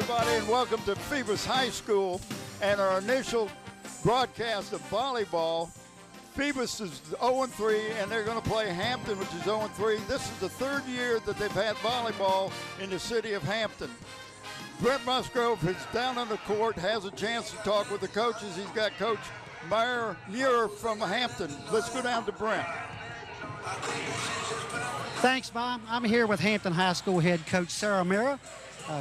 everybody, and welcome to Phoebus High School and our initial broadcast of volleyball. Phoebus is 0-3, and they're going to play Hampton, which is 0-3. This is the third year that they've had volleyball in the city of Hampton. Brent Musgrove is down on the court, has a chance to talk with the coaches. He's got Coach Muir from Hampton. Let's go down to Brent. Thanks, Bob. I'm here with Hampton High School head coach Sarah Mira.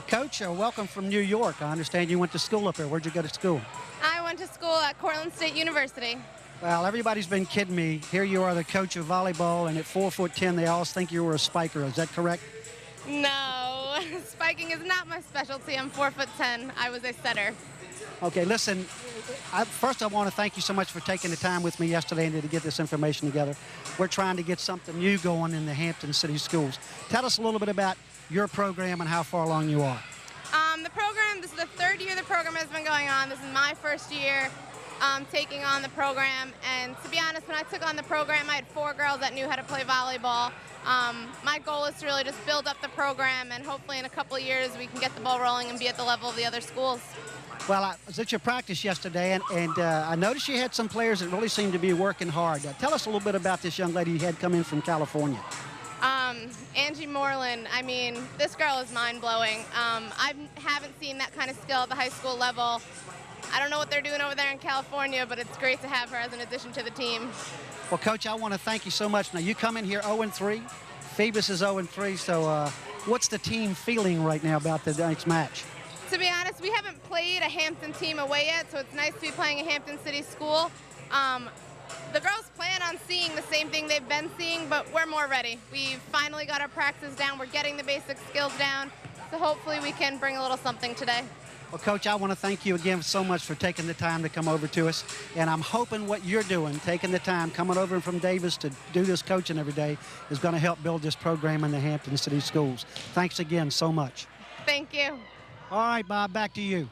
Coach, welcome from New York. I understand you went to school up there. Where'd you go to school? I went to school at Cortland State University. Well, everybody's been kidding me. Here you are, the coach of volleyball, and at 4'10", they always think you were a spiker. Is that correct? No, spiking is not my specialty. I'm 4'10". I was a setter. Okay, listen, first I want to thank you so much for taking the time with me yesterday and to get this information together. We're trying to get something new going in the Hampton City Schools. Tell us a little bit about your program and how far along you are. The program, this is the third year the program has been going on. This is my first year taking on the program. And to be honest, when I took on the program, I had 4 girls that knew how to play volleyball. My goal is to really just build up the program, and hopefully in a couple of years we can get the ball rolling and be at the level of the other schools. Well, I was at your practice yesterday, and I noticed you had some players that really seemed to be working hard. Tell us a little bit about this young lady you had come in from California. Angie Moreland, I mean, this girl is mind-blowing. I haven't seen that kind of skill at the high school level. I don't know what they're doing over there in California, but it's great to have her as an addition to the team. Well, Coach, I want to thank you so much. Now, you come in here 0-3. Phoebus is 0-3, so what's the team feeling right now about the next match? To be honest, we haven't played a Hampton team away yet, so it's nice to be playing a Hampton City school. The girls plan on seeing the same thing they've been seeing, but we're more ready. We've finally got our practice down. We're getting the basic skills down, so hopefully we can bring a little something today. Well, Coach, I want to thank you again so much for taking the time to come over to us, and I'm hoping what you're doing, taking the time, coming over from Davis to do this coaching every day, is going to help build this program in the Hampton City Schools. Thanks again so much. Thank you. All right, Bob, back to you.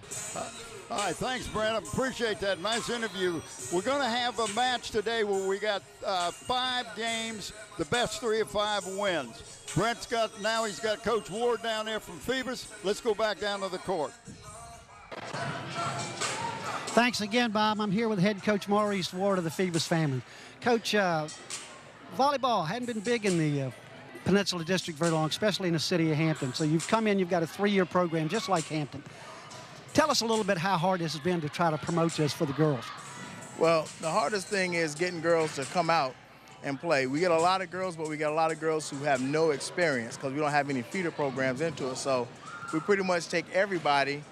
All right, thanks, Brent. I appreciate that. Nice interview. We're going to have a match today where we got 5 games. The best 3 of 5 wins. Brent's now he's got Coach Ward down there from Phoebus. Let's go back down to the court. Thanks again, Bob. I'm here with head coach Maurice Ward of the Phoebus family. Coach, volleyball hadn't been big in the Peninsula District very long, especially in the city of Hampton. So you've come in, you've got a 3-year program just like Hampton. Tell us a little bit how hard this has been to try to promote this for the girls. Well, the hardest thing is getting girls to come out and play. We get a lot of girls, but we get a lot of girls who have no experience because we don't have any feeder programs into it. So we pretty much take everybody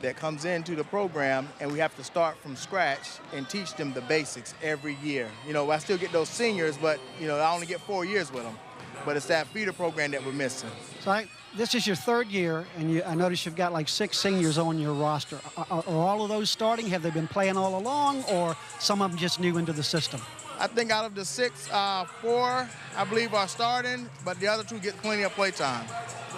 that comes into the program, and we have to start from scratch and teach them the basics every year. You know, I still get those seniors, but, you know, I only get 4 years with them. But it's that feeder program that we're missing. So this is your 3rd year, and I notice you've got like 6 seniors on your roster. Are all of those starting? Have they been playing all along, or some of them just new into the system? I think out of the 6, 4, I believe, are starting, but the other 2 get plenty of play time.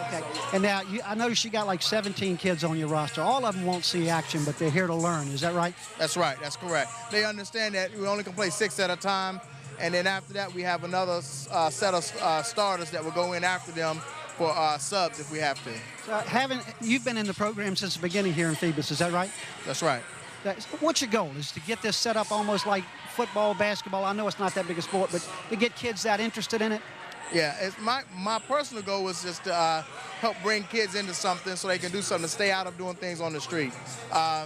Okay. And now, I noticed you got like 17 kids on your roster. All of them won't see action, but they're here to learn. Is that right? That's right. That's correct. They understand that we only can play 6 at a time, and then after that, we have another set of starters that will go in after them for subs if we have to. So you've been in the program since the beginning here in Phoebus, is that right? That's right. What's your goal? Is to get this set up almost like football, basketball? I know it's not that big a sport, but to get kids that interested in it? Yeah, it's my personal goal was just to help bring kids into something so they can do something to stay out of doing things on the street,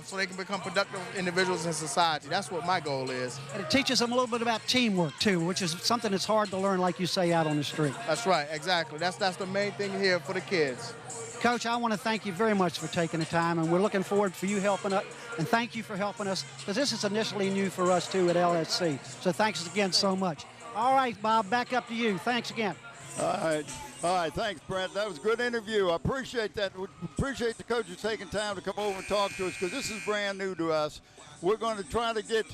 so they can become productive individuals in society. That's what my goal is. And it teaches them a little bit about teamwork, too, which is something that's hard to learn, like you say, out on the street. That's right, exactly. That's the main thing here for the kids. Coach, I want to thank you very much for taking the time, and we're looking forward for you helping us, and thank you for helping us, because this is initially new for us, too, at LSC. So thanks again so much. All right, Bob, back up to you. Thanks again. All right, thanks, Brent. That was a good interview. I appreciate that. We appreciate the coaches taking time to come over and talk to us, because this is brand new to us. We're going to try to get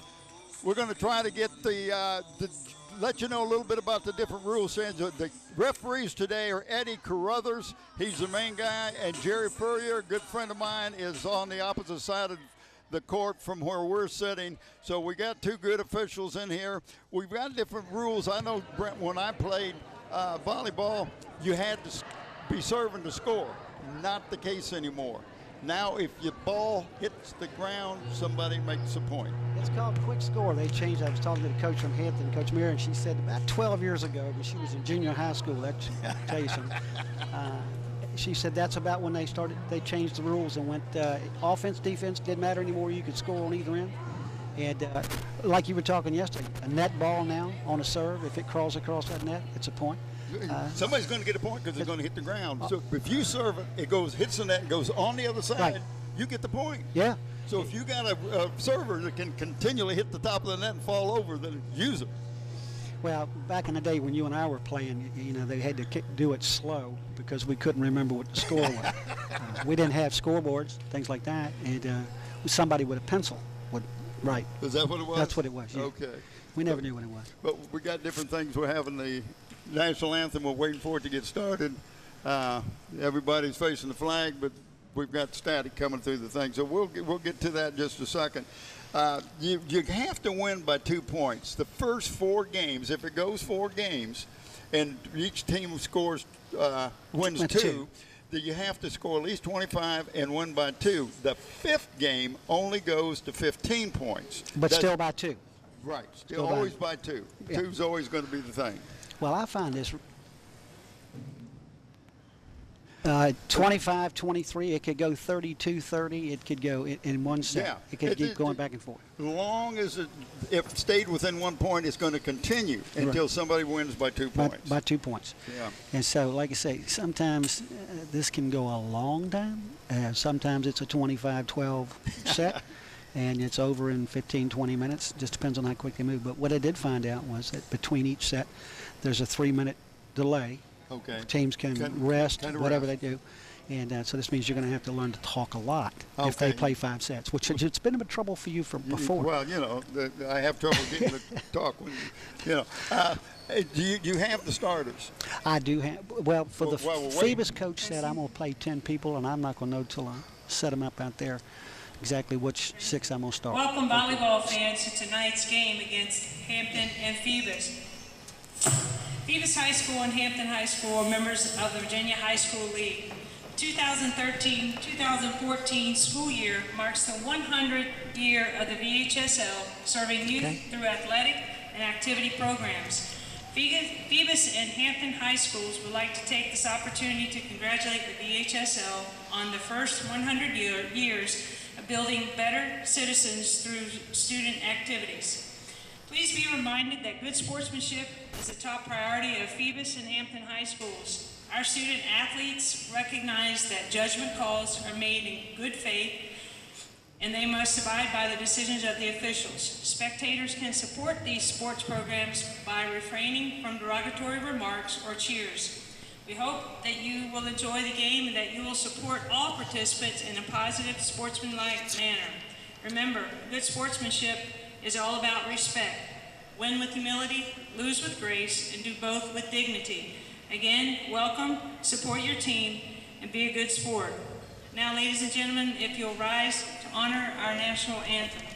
let you know a little bit about the different rules. The referees today are Eddie Carruthers. He's the main guy, and Jerry Furrier, a good friend of mine, is on the opposite side of the court from where we're sitting. So we got 2 good officials in here. We've got different rules. I know, Brent, when I played volleyball, you had to be serving to score. Not the case anymore. Now, if your ball hits the ground, somebody makes a point. It's called quick score. They changed. I was talking to the coach from Hampton, Coach Mira, and she said about 12 years ago, when she was in junior high school, that should tell you something. She said that's about when they changed the rules and went offense, defense, didn't matter anymore. You could score on either end. And like you were talking yesterday, a net ball now on a serve, if it crawls across that net, it's a point. Somebody's going to get a point because it's going to hit the ground. So if you serve it, it goes, hits the net, goes on the other side, right. You get the point. Yeah. So if you got a server that can continually hit the top of the net and fall over, then use it. Well, back in the day when you and I were playing, they had to do it slow because we couldn't remember what the score was. We didn't have scoreboards, things like that, and somebody with a pencil would write. Is that what it was? That's what it was, yeah. Okay. We never knew what it was. But we got different things. We're having the national anthem. We're waiting for it to get started. Everybody's facing the flag, but we've got static coming through the thing. So we'll get to that in just a second. You have to win by 2 points. The first 4 games, if it goes 4 games, and each team scores wins 2, that you have to score at least 25 and win by 2. The 5th game only goes to 15 points. But still by 2. Right. Still always by 2. Yeah. 2's always going to be the thing. Well, I find this 25, 23, it could go 32, 30, it could go in one set. Yeah. It could keep going back and forth. As long as if it stayed within 1 point, it's going to continue until somebody wins by 2 points. By 2 points. Yeah. And so, like I say, sometimes this can go a long time. Sometimes it's a 25-12 set, and it's over in 15, 20 minutes. Just depends on how quick they move. But what I did find out was that between each set, there's a 3-minute delay. Okay. Teams can rest, whatever they do. And so this means you're going to have to learn to talk a lot if they play 5 sets, which it's been a bit of trouble for you from before. Well, I have trouble getting to talk when, do you have the starters? I do have. Well, Phoebus coach said I'm going to play 10 people, and I'm not going to know till I set them up out there exactly which 6 I'm going to start. Welcome, volleyball fans, to tonight's game against Hampton and Phoebus. Phoebus High School and Hampton High School are members of the Virginia High School League. The 2013-2014 school year marks the 100th year of the VHSL, serving youth through athletic and activity programs. Phoebus and Hampton High Schools would like to take this opportunity to congratulate the VHSL on the first 100 years of building better citizens through student activities. Please be reminded that good sportsmanship is a top priority of Phoebus and Hampton High Schools. Our student athletes recognize that judgment calls are made in good faith, and they must abide by the decisions of the officials. Spectators can support these sports programs by refraining from derogatory remarks or cheers. We hope that you will enjoy the game and that you will support all participants in a positive, sportsmanlike manner. Remember, good sportsmanship is all about respect. Win with humility, lose with grace, and do both with dignity. Again, welcome, support your team, and be a good sport. Now, ladies and gentlemen, if you'll rise to honor our national anthem.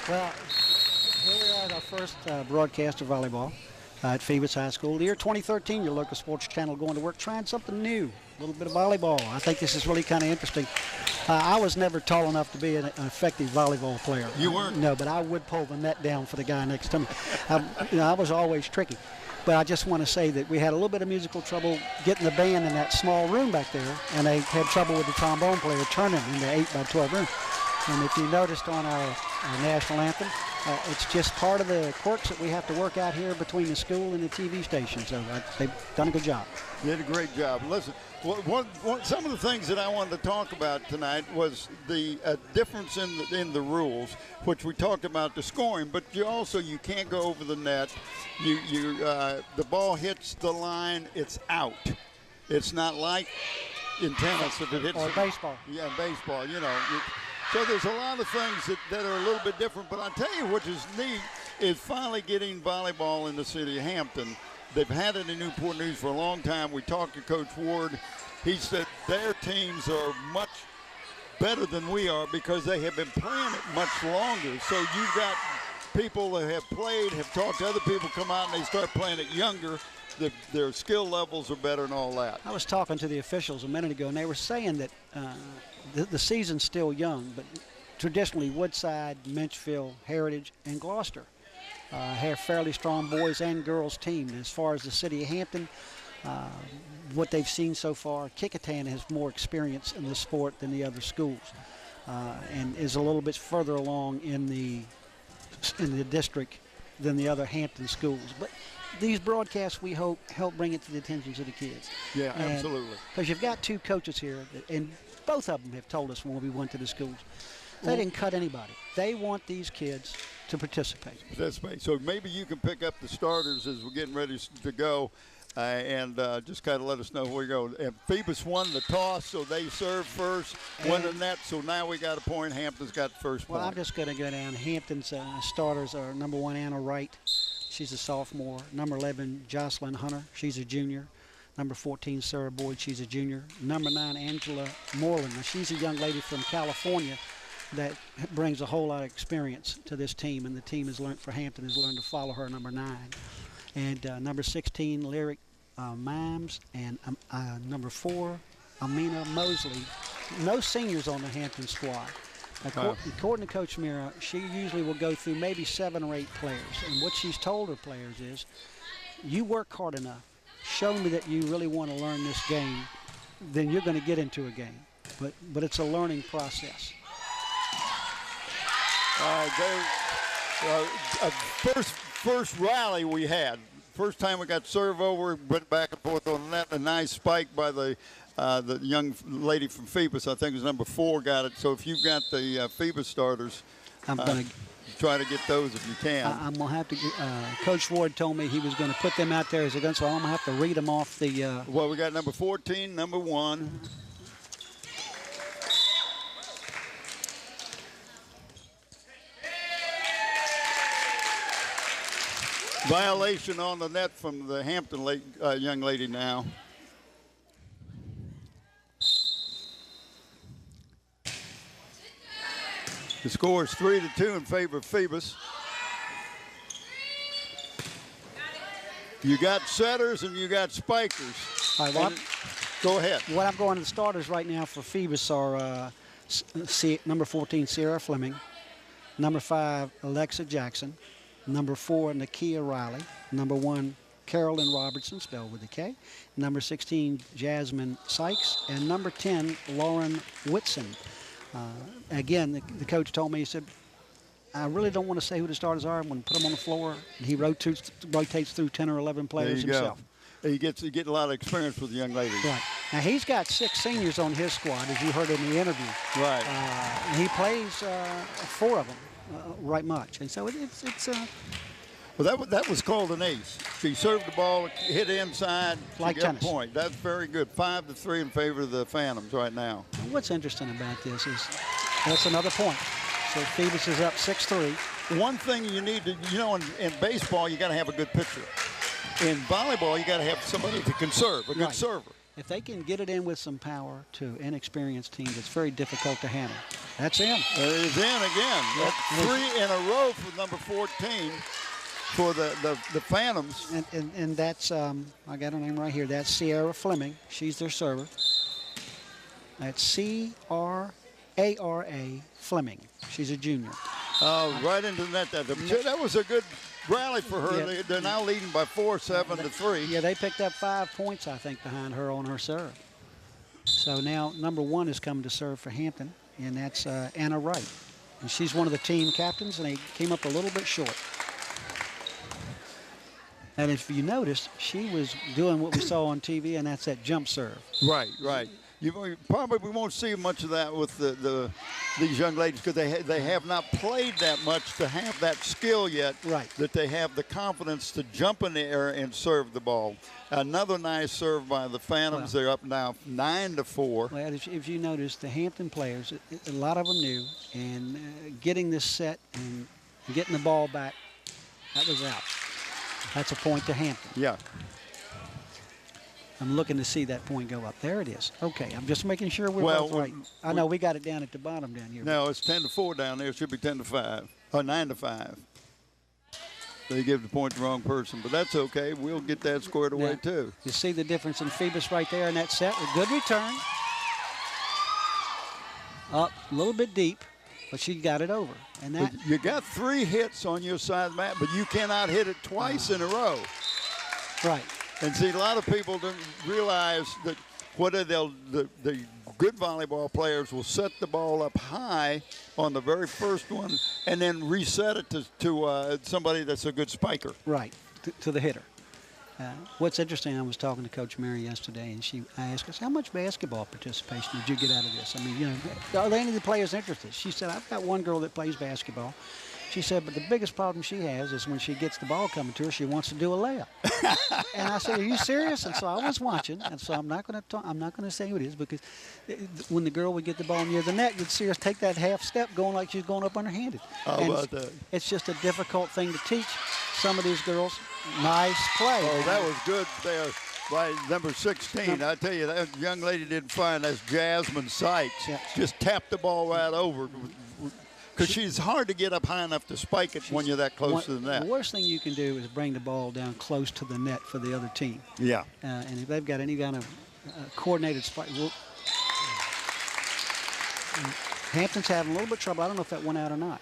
Well, here we are at our first broadcast of volleyball. at Phoebus High School. The year 2013, your local sports channel going to work trying something new, a little bit of volleyball. I think this is really kind of interesting. I was never tall enough to be an effective volleyball player. You weren't? No, but I would pull the net down for the guy next to me. I was always tricky. But I just want to say that we had a little bit of musical trouble getting the band in that small room back there, and they had trouble with the trombone player turning in the 8x12 room. And if you noticed on our national anthem, it's just part of the quirks that we have to work out here between the school and the TV station. So they've done a good job. You did a great job. Listen, some of the things that I wanted to talk about tonight was the difference in the rules, which we talked about the scoring, but you can't go over the net. The ball hits the line, it's out. It's not like in tennis if it hits. Or baseball. Yeah, baseball, So there's a lot of things that are a little bit different, but I'll tell you what is neat is finally getting volleyball in the city of Hampton. They've had it in Newport News for a long time. We talked to Coach Ward. He said their teams are much better than we are because they have been playing it much longer. So you've got people that have played, have talked to other people, come out and they start playing it younger. Their skill levels are better and all that. I was talking to the officials a minute ago, and they were saying that the season's still young, but traditionally Woodside, Menchfield, Heritage, and Gloucester have fairly strong boys and girls team. As far as the city of Hampton, what they've seen so far, Kecoughtan has more experience in the sport than the other schools, and is a little bit further along in the district than the other Hampton schools. But these broadcasts, we hope, help bring it to the attention to the kids. Yeah, absolutely. Because you've got two coaches here, and both of them have told us when we went to the schools, they didn't cut anybody. They want these kids to participate. So maybe you can pick up the starters as we're getting ready to go and just kind of let us know where we go. And Phoebus won the toss, so they served first, won the net, so now we got a point. Hampton's got the first point. Well, I'm just going to go down. Hampton's starters are number 1, Anna Wright. She's a sophomore. Number 11, Jocelyn Hunter. She's a junior. Number 14, Sarah Boyd. She's a junior. Number 9, Angela Moreland. Now, she's a young lady from California that brings a whole lot of experience to this team, and the team has learned for Hampton has learned to follow her, number 9. And number 16, Lyric Mimes, and number 4, Amina Mosley. No seniors on the Hampton squad. According to Coach Mira, she usually will go through maybe 7 or 8 players, and what she's told her players is, you work hard enough, show me that you really want to learn this game, then you're going to get into a game. But it's a learning process. First rally we had. First time we got serve over, went back and forth on the net. A nice spike by the young lady from Phoebus. I think it was number 4 got it. So if you've got the Phoebus starters, I'm going to try to get those if you can. I'm going to have to Coach Ward told me he was going to put them out there as a gun, so I'm going to have to read them off the. Well, we got number 14, number 1. Violation on the net from the Hampton young lady now. The score is 3-2 in favor of Phoebus. You got setters and you got spikers. All right, go ahead. What I'm going to the starters right now for Phoebus are number 14, Sierra Fleming, number 5, Alexa Jackson, number 4, Nakia Riley, number 1, Carolyn Robertson, spelled with a K, number 16, Jasmine Sykes, and number 10, Lauren Whitson. Again, the coach told me, he said, I really don't want to say who the starters are. I'm going to put them on the floor. And he rotates through 10 or 11 players himself. He gets a lot of experience with the young ladies. Right. Now, he's got 6 seniors on his squad, as you heard in the interview. Right. He plays 4 of them right much. And so it's well, that was called an ace. She served the ball, hit inside, like she got tennis. a point. That's very good. 5-3 in favor of the Phantoms right now. And what's interesting about this is that's another point. So Phoebus is up 6-3. One thing you need to, in baseball, you got to have a good pitcher. In volleyball, you got to have somebody to conserve, a good server. If they can get it in with some power to inexperienced teams, it's very difficult to handle. That's in. It's in again. Yep. 3 in a row for number 14. for the Phantoms. And that's, I got her name right here. That's Sierra Fleming. She's their server. That's C-R-A-R-A Fleming. She's a junior. Right into the net. That was a good rally for her. Yeah. They're now leading by 4, 7-3. Yeah, they picked up 5 points, I think, behind her on her serve. So now number 1 is coming to serve for Hampton, and that's Anna Wright. And she's one of the team captains, and they came up a little bit short. And if you noticed, she was doing what we saw on TV, and that's that jump serve. Right. You probably won't see much of that with these young ladies because they have not played that much to have that skill yet. Right. That they have the confidence to jump in the air and serve the ball. Another nice serve by the Phantoms. They're up now 9-4. Well, if you notice, the Hampton players, a lot of them knew, and getting this set and getting the ball back, that was out. That's a point to Hampton. Yeah. I'm looking to see that point go up. There it is. Okay, I'm just making sure we're both right. I know we got it down at the bottom down here. No, it's 10-4 down there. It should be 10-5 or 9-5. They give the point to the wrong person, but that's okay. We'll get that squared away too. You see the difference in Phoebus right there in that set. A good return. Up a little bit deep, but she got it over. And that you got 3 hits on your side of the mat, but you cannot hit it twice in a row. right. And see, a lot of people don't realize that the good volleyball players will set the ball up high on the very first one and then reset it to somebody that's a good spiker. Right, to the hitter. What's interesting, I was talking to Coach Mary yesterday, and I asked us, how much basketball participation did you get out of this? I mean, are there any of the players interested? She said, I've got one girl that plays basketball. She said, but the biggest problem she has is when she gets the ball coming to her, she wants to do a layup. And I said, are you serious? And so I was watching, and so I'm not going to say who it is, because when the girl would get the ball near the net, you'd see her take that half step going like she's going up underhanded. How about that? It's just a difficult thing to teach some of these girls. Nice play. Oh, that was good there by number 16. I tell you, that young lady didn't find that's Jasmine Sykes. Yeah. Just tapped the ball right over. Because she's hard to get up high enough to spike it when you're that close to the net. The worst thing you can do is bring the ball down close to the net for the other team. Yeah. And if they've got any kind of coordinated spike, Hampton's having a little bit of trouble. I don't know if that went out or not.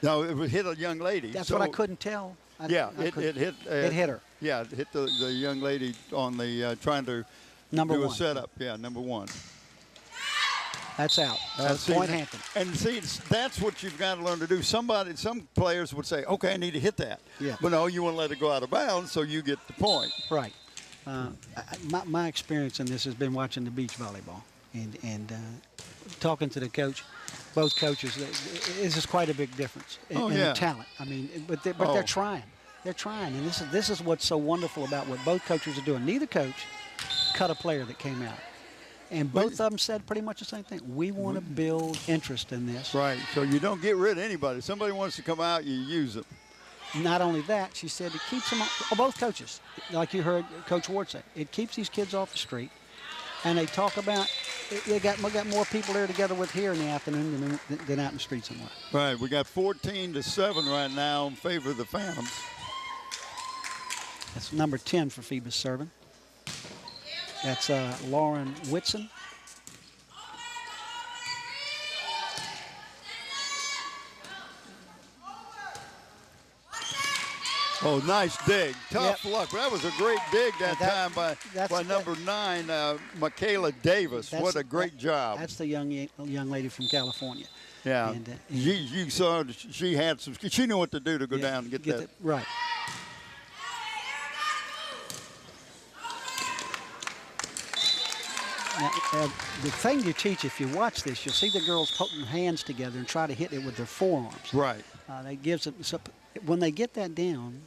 No, it hit a young lady. That's what I couldn't tell. It hit. It hit her. Yeah, it hit the young lady on the trying to do a setup. Yeah, number 1. That's out. That's point Hampton. And see, that's what you've got to learn to do. Some players would say, okay, I need to hit that. Yeah. But no, you want to let it go out of bounds so you get the point. Right. My experience in this has been watching the beach volleyball and talking to the coach. Both coaches, this is quite a big difference in the talent. I mean, but they're trying. They're trying, and this is what's so wonderful about what both coaches are doing. Neither coach cut a player that came out. And both of them said pretty much the same thing. We want to build interest in this. Right. So you don't get rid of anybody. If somebody wants to come out, you use them. Not only that, she said it keeps them, both coaches, like you heard Coach Ward say, it keeps these kids off the street. And they talk about, we got more people there together with here in the afternoon than out in the street somewhere. Right. We got 14-7 right now in favor of the Phantoms. That's number 10 for Phoebus serving. That's Lauren Whitson. Oh, nice dig. Tough luck. That was a great dig that time by number 9, Michaela Davis. What a great job. That's the young lady from California. Yeah. And, you saw she had some. She knew what to do to go down and get that. Right. Now, the thing you teach, if you watch this, you'll see the girls putting hands together and try to hit it with their forearms. Right. That gives them, when they get that down,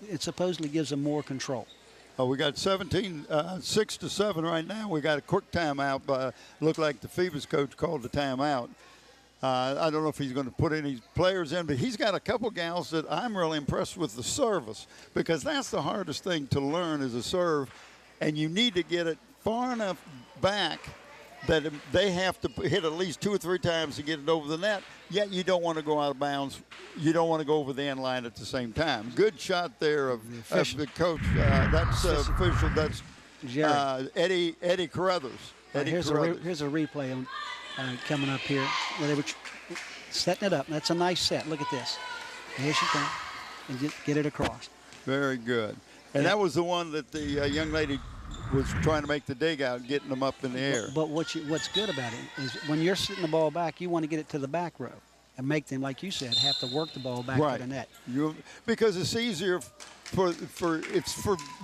it supposedly gives them more control. Oh, we got 6-7 right now. We got a quick timeout. Looked like the Phoebus coach called the timeout. I don't know if he's going to put any players in, but he's got a couple gals that I'm really impressed with the service, because that's the hardest thing to learn is a serve, and you need to get it far enough back that they have to hit at least 2 or 3 times to get it over the net, yet you don't want to go out of bounds. You don't want to go over the end line at the same time. Good shot there of the coach. That's official. That's Eddie Carruthers. Here's a replay on, coming up here where they were setting it up. That's a nice set. Look at this. Here she comes and get it across. Very good. And that was the one that the young lady was trying to make the dig out, getting them up in the air. But what's good about it is when you're sitting the ball back, you want to get it to the back row and make them, like you said, have to work the ball back to the net. Because it's easier for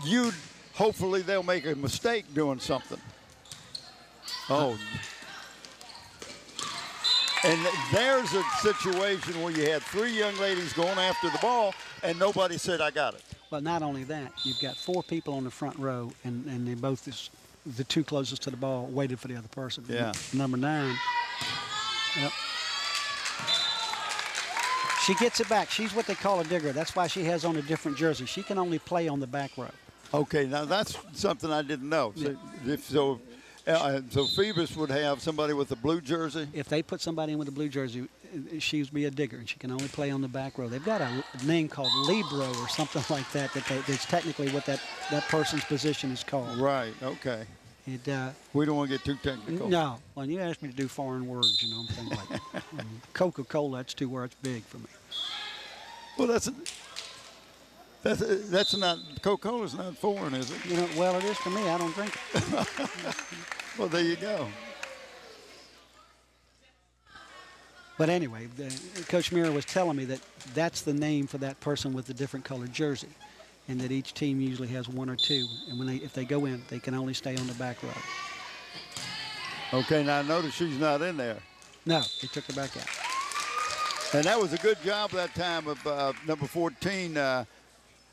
you. Hopefully they'll make a mistake doing something. Oh. And there's a situation where you had 3 young ladies going after the ball, and nobody said, I got it. Well, not only that, you've got 4 people on the front row, and they both, the 2 closest to the ball, waited for the other person. Yeah. Number 9. Yep. She gets it back. She's what they call a digger. That's why she has on a different jersey. She can only play on the back row. Okay, now that's something I didn't know. So, so Phoebus would have somebody with a blue jersey? If they put somebody in with a blue jersey, she would be a digger, and she can only play on the back row. They've got a name called Libro or something like that. That's technically what that person's position is called. Right, okay. And, we don't want to get too technical. No. When you ask me to do foreign words, you know, things like that. Coca-Cola, that's 2 words big for me. Well, that's not, Coca-Cola's not foreign, is it? You know, well, it is to me. I don't drink it. Well, there you go. But anyway, Coach Mira was telling me that that's the name for that person with the different colored jersey, and that each team usually has 1 or 2, and if they go in, they can only stay on the back row. Okay, now notice she's not in there. No, they took her back out. And that was a good job that time of number 14,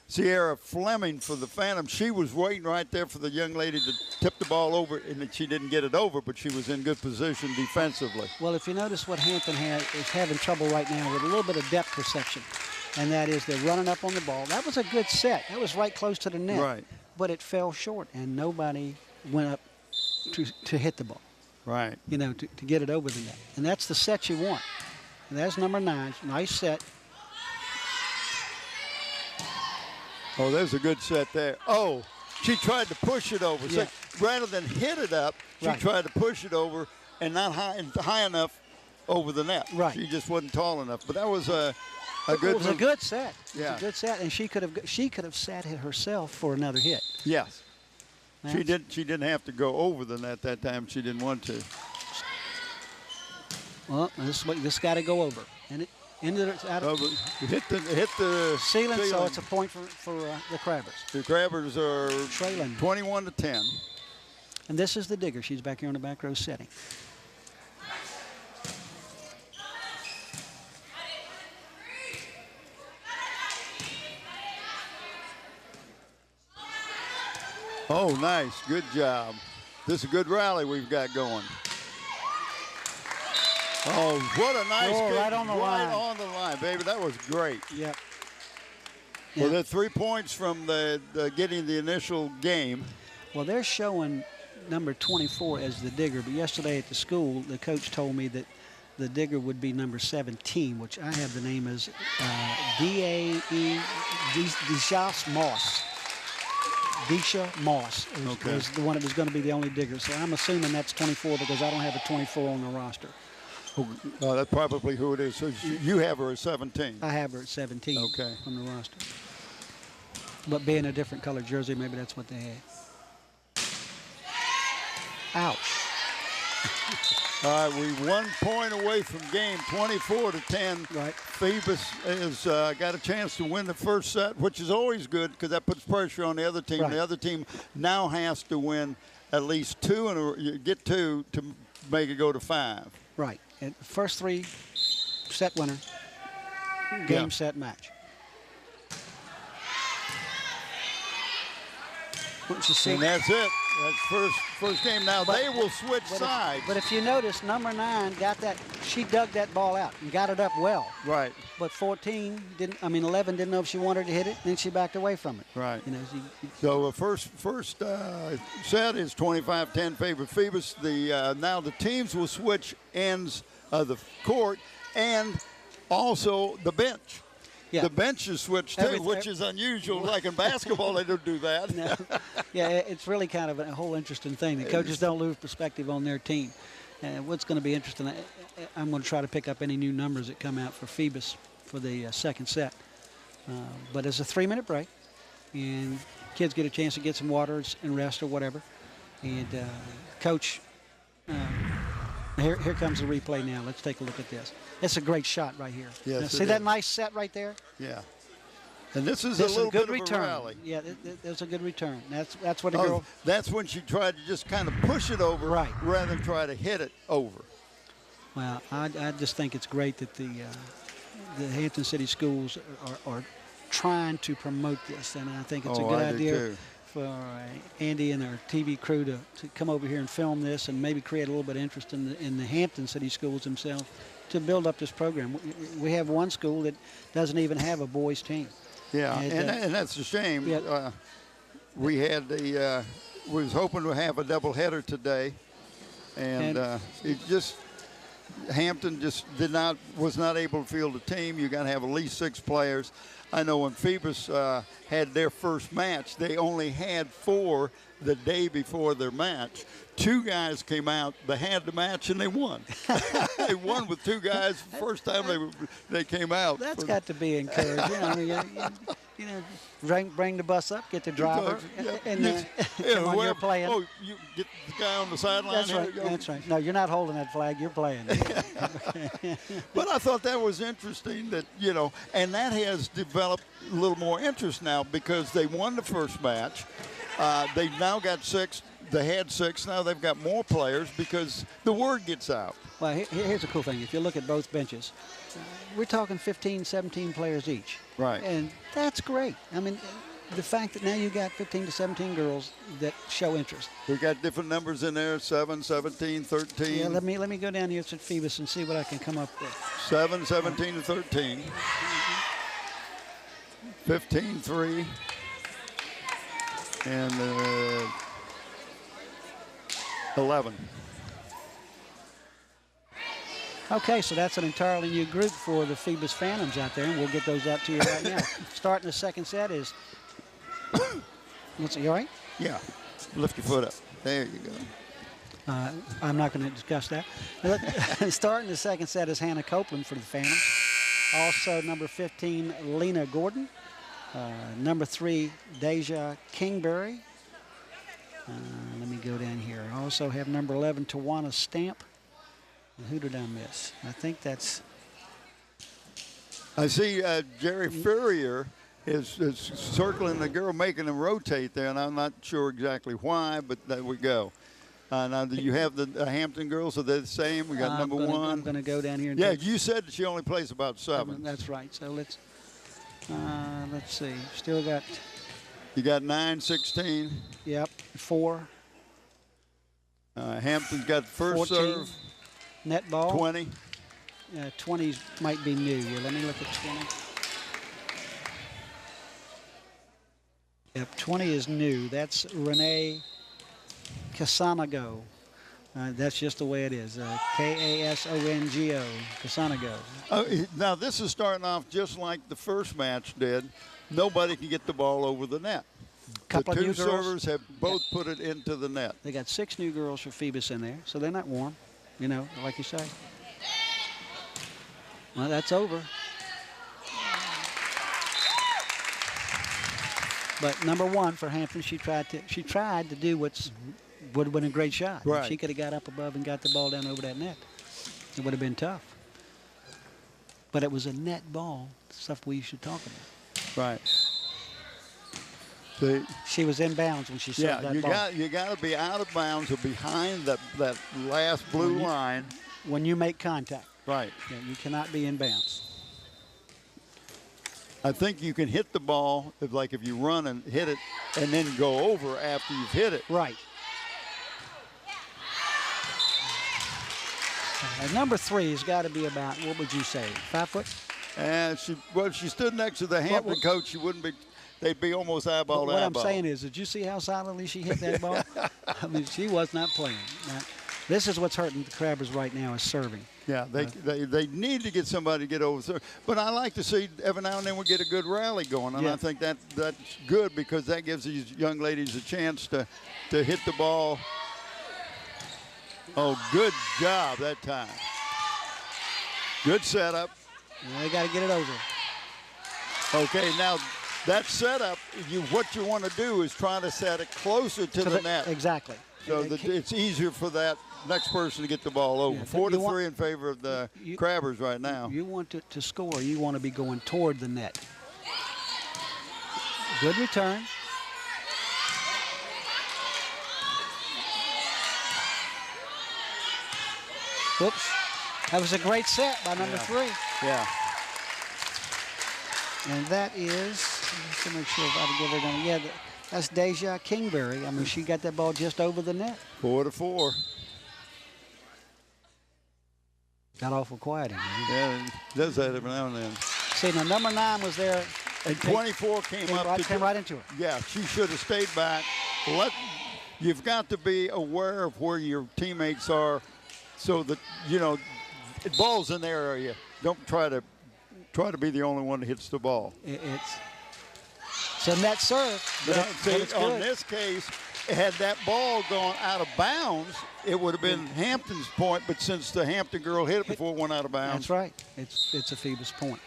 Sierra Fleming for the Phantom. She was waiting right there for the young lady to tip the ball over, and she didn't get it over, but she was in good position defensively. Well, if you notice what Hampton is having trouble right now with a little bit of depth perception, and that is they're running up on the ball. That was a good set. That was right close to the net. Right. But it fell short, and nobody went up to hit the ball. Right. You know, to get it over the net. And that's the set you want. And that's number 9. Nice set. Oh, there's a good set there. Oh, she tried to push it over. Yeah. So rather than hit it up, she tried to push it over and not high enough over the net. Right. She just wasn't tall enough. But that was a good It was move. a good set. It Yeah. was a good set, and she could have sat it herself for another hit. Yes. She didn't have to go over the net that time. She didn't want to. Well, this got to go over, and it ended out of hit the ceiling, so it's a point for the Crabbers. The Crabbers are trailing 21-10. And this is the digger. She's back here on the back row setting. Oh, nice. Good job. This is a good rally we've got going. Oh, what a nice kick. Right on the line. Right on the line, baby. That was great. Yep. Well, they're 3 points from the getting the initial game. Well, they're showing number 24 as the digger, but yesterday at the school, the coach told me that the digger would be number 17, which I have the name as Deja Moss. Disha Moss is the one that was going to be the only digger. So I'm assuming that's 24 because I don't have a 24 on the roster. That's probably who it is. So you have her at 17. I have her at 17 on the roster. But being a different colored jersey, maybe that's what they had. Ouch. All right, we're 1 point away from game, 24-10. Right. Phoebus has got a chance to win the first set, which is always good because that puts pressure on the other team. Right. The other team now has to win at least 2 and get 2 to make it go to 5. Right. And first 3 set winner, game, set, match. What you see? And that's it. That's first game. Now they will switch sides. But if you notice, number 9 got that. She dug that ball out and got it up well. Right. But 11 didn't know if she wanted to hit it. Then she backed away from it. Right. You know. So the first set is 25-10 favor Phoebus. Now the teams will switch ends of the court and also the bench. Yeah. The bench is switched too, which is unusual. Like in basketball, they don't do that. No. Yeah, it's really kind of a whole interesting thing. The coaches don't lose perspective on their team. What's going to be interesting, I'm going to try to pick up any new numbers that come out for Phoebus for the second set. But it's a 3-minute break, and kids get a chance to get some water and rest or whatever. And Coach, here comes the replay now. Let's take a look at this. It's a great shot right here. Yes, now, see that nice set right there? Yeah. And this is a little good bit return. of a rally. Yeah, it's a good return. That's what a girl. That's when she tried to just kind of push it over, rather than try to hit it over. Well, I just think it's great that the Hampton City schools are trying to promote this, and I think it's a good idea for Andy and our TV crew to come over here and film this and maybe create a little bit of interest in the Hampton City schools themselves to build up this program. We have one school that doesn't even have a boys team. Yeah, and that's a shame. Yeah. We was hoping to have a doubleheader today, and it just Hampton just was not able to field a team. You got to have at least 6 players. I know when Phoebus had their first match, they only had 4 the day before their match. 2 guys came out, they had the match, and they won. They won with 2 guys the first time they came out. That's got to be encouraging. You know, bring the bus up, get the driver, and you're playing. Oh, you get the guy on the sideline. That's right. That's right. No, you're not holding that flag. You're playing. But I thought that was interesting that, and that has developed a little more interest now because they won the first match. They've now got 6. They had 6. Now they've got more players because the word gets out. Well, here's the cool thing. If you look at both benches, we're talking 15, 17 players each. Right. And that's great. I mean, the fact that now you got 15 to 17 girls that show interest. We've got different numbers in there, 7, 17, 13. Yeah, let me go down here to Phoebus and see what I can come up with. 7, 17, and 13. 15, 3. And 11. Okay, so that's an entirely new group for the Phoebus Phantoms out there, and we'll get those out to you right now. Starting the second set is, you all right? Yeah, lift your foot up. There you go. I'm not going to discuss that. Starting the second set is Hannah Copeland for the Phantoms. Also number 15, Lena Gordon. Number 3, Deja Kingberry. Let me go down here. I also have number 11, Tawana Stamp. And who did I miss? I think that's... I see Jerry Furrier is circling the girl, making them rotate there, and I'm not sure exactly why, but there we go. Now, do you have the Hampton girls? Are they the same? We got number 1. I'm going to go down here. And you said that she only plays about 7. That's right. So let's see. Still got... You got 9, 16. Yep, 4. Hampton's got first 14. serve. Net ball. 20. 20 might be new. Yeah, let me look at 20. Yep, 20 is new. That's Renee Casanago. That's just the way it is. Kasongo. Casanago. Now, this is starting off just like the first match did. Nobody can get the ball over the net. The 2 servers have both put it into the net. They got 6 new girls for Phoebus in there, so they're not warm, like you say. Well, that's over. But number 1 for Hampton, she tried to do would have been a great shot. Right. If she could have got up above and got the ball down over that net, it would have been tough. But it was a net ball, stuff we should talk about. Right. She was in bounds when she served that ball. You got to be out of bounds or behind that last blue line. When you make contact. Right. Yeah, you cannot be in bounds. I think you can hit the ball, if you run and hit it and then go over after you've hit it. Right. Number 3 has got to be about, what would you say, 5 foot? And she stood next to the Hampton coach. She wouldn't be. They'd be almost eyeball to What eyeball. I'm saying is, did you see how silently she hit that ball? I mean, she was not playing. Now, this is what's hurting the Crabbers right now is serving. Yeah, they need to get somebody to get over. But I like to see every now and then we get a good rally going, and I think that's good because that gives these young ladies a chance to hit the ball. Oh, good job that time. Good setup. Well, they got to get it over. Okay, now that setup, what you want to do is try to set it closer to the net. Exactly. So that it's easier for that next person to get the ball over. Yeah, 4-3 in favor of the Crabbers right now. You want to score, you want to be going toward the net. Good return. Whoops. That was a great set by number 3. Yeah. And that is, just to make sure if I can give her down. Yeah, that's Deja Kingberry. I mean, she got that ball just over the net. 4-4. Got awful quiet in here. Yeah, it does that every now and then. See, now number 9 was there. And 24 came right into it. Yeah, she should have stayed back. You've got to be aware of where your teammates are so that, the ball's in their area. Don't try to be the only one that hits the ball. It's a net serve. On this case, had that ball gone out of bounds, it would have been Hampton's point, but since the Hampton girl hit it before it went out of bounds. That's right. It's a Phoebus point.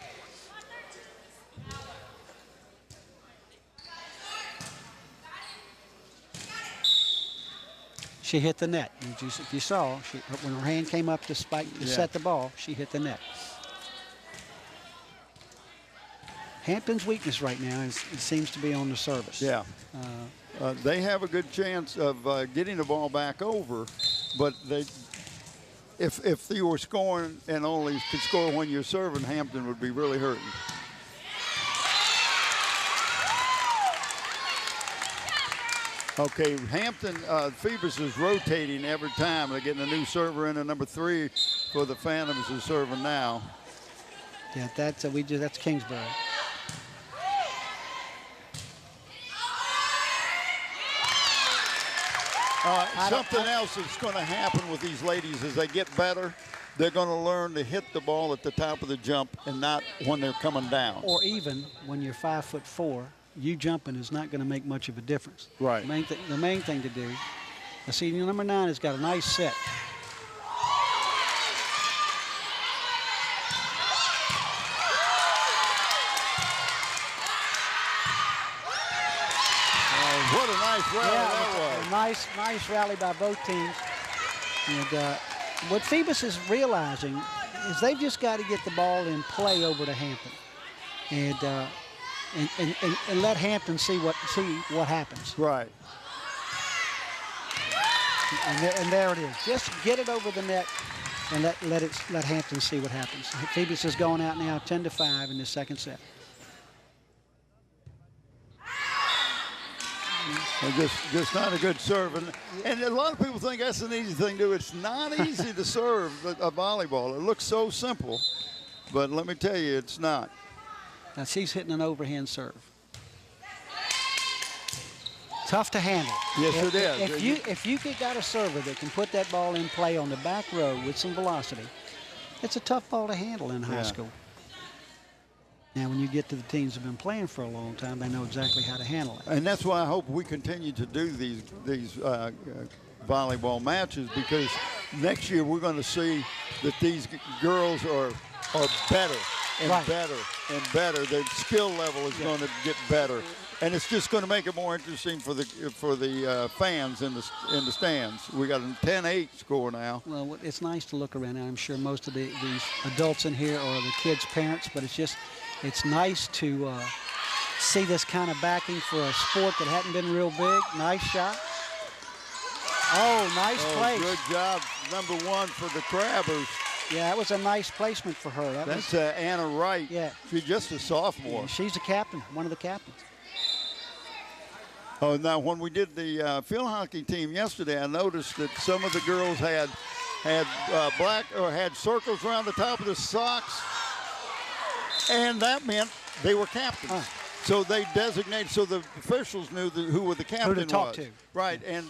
She hit the net. If you saw, when her hand came up to set the ball, she hit the net. Hampton's weakness right now it seems to be on the service. Yeah. They have a good chance of getting the ball back over, but if they were scoring and only could score when you're serving, Hampton would be really hurting. Okay, Hampton, Phoebus is rotating every time. They're getting a new server in, and number 3 for the Phantoms is serving now. Yeah, that's Kingsbury. Something else that's going to happen with these ladies as they get better, they're going to learn to hit the ball at the top of the jump and not when they're coming down. Or even when you're 5'4", you jumping is not going to make much of a difference. Right. The main thing to do. I see number 9 has got a nice set. What a nice rally that was. A nice rally by both teams. And what Phoebus is realizing is they've just got to get the ball in play over to Hampton. And let Hampton see what happens. Right. And there it is. Just get it over the net and let Hampton see what happens. Phoebus is going out now 10-5 in the second set. Just not a good serve. And a lot of people think that's an easy thing to do. It's not easy to serve a volleyball. It looks so simple, but let me tell you, it's not. Now she's hitting an overhand serve. Tough to handle. Yes, it is. If you got a server that can put that ball in play on the back row with some velocity, it's a tough ball to handle in high school. Now, when you get to the teams that have been playing for a long time, they know exactly how to handle it. And that's why I hope we continue to do these volleyball matches, because next year we're going to see that these girls are better and better and better. Their skill level is going to get better, and it's just going to make it more interesting for the fans in the stands. We got a 10-8 score now. Well, it's nice to look around. I'm sure most of these adults in here are the kids' parents, but it's nice to see this kind of backing for a sport that hadn't been real big. Nice shot. Oh, nice place. Good job, number 1 for the Crabbers. Yeah, that was a nice placement for her. That's Anna Wright. Yeah. She's just a sophomore. Yeah, she's a captain, one of the captains. Oh, now when we did the field hockey team yesterday, I noticed that some of the girls had had black or had circles around the top of the socks, and that meant they were captains. Oh. So they designated, so the officials knew who the captain Who to talk was. to. Right, and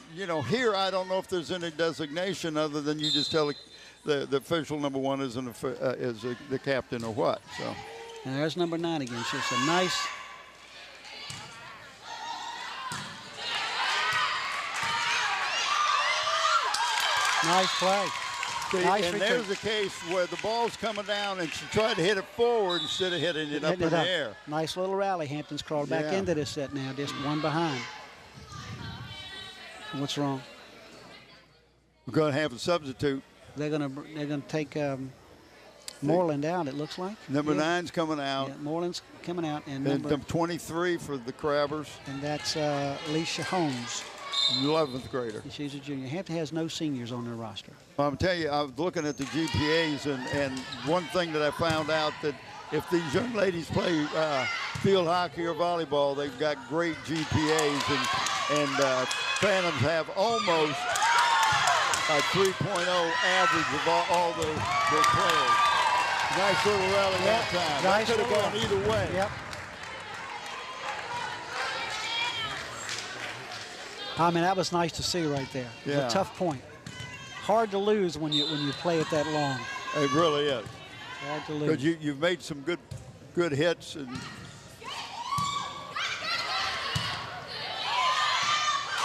here I don't know if there's any designation other than you just tell the official number one is the captain or what. So. And there's number 9 again. She's a nice. Nice play. See, Nice and return. there's a case where the ball's coming down and she tried to hit it forward instead of hitting it up in the air. Nice little rally. Hampton's crawled back Yeah. into this set now, just one behind. What's wrong? We're going to have a substitute. They're gonna take Moreland out. It looks like. Number Yeah. 9's coming out. Yeah, Moreland's coming out, and And number, number 23 for the Crabbers, and that's Alicia Holmes. 11th grader. She's a junior. Hampton has no seniors on their roster. I'm telling you, I was looking at the GPAs, and one thing that I found out that if these young ladies play field hockey or volleyball, they've got great GPAs, and Phantoms have almost a 3.0 average of all their players. Nice little rally that time. Nice That could have little gone either way. Yep. I mean, that was nice to see right there. It was Yeah. a tough point. Hard to lose when you play it that long. It really is. Hard to Because lose. you've made some good hits, and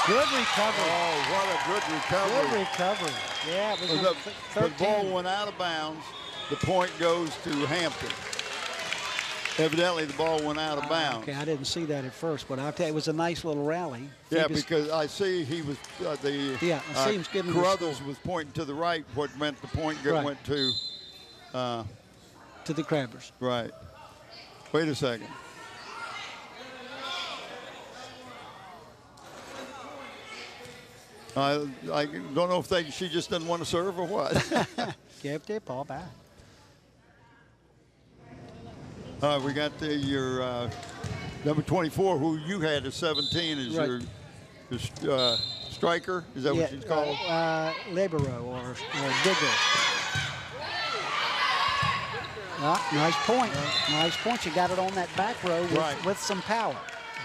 Good recovery. oh, what a good recovery. Good recovery. Yeah, it was Well, number the 13. ball went out of bounds. The point goes to Hampton. Evidently, the ball went out of bounds. Okay, I didn't see that at first, but I'll tell you, it was a nice little rally. Yeah, Phoebus- because I see he was Yeah, it seems given the Carruthers was pointing to the right, what meant the point Right. went to to the Crabbers. right. Wait a second. I don't know if she just doesn't want to serve or what. Give the ball back. We got your number 24, who you had as 17, is Right. your striker. Is that what she's called? Libero or digger. Nice point. Nice point. She got it on that back row with some power.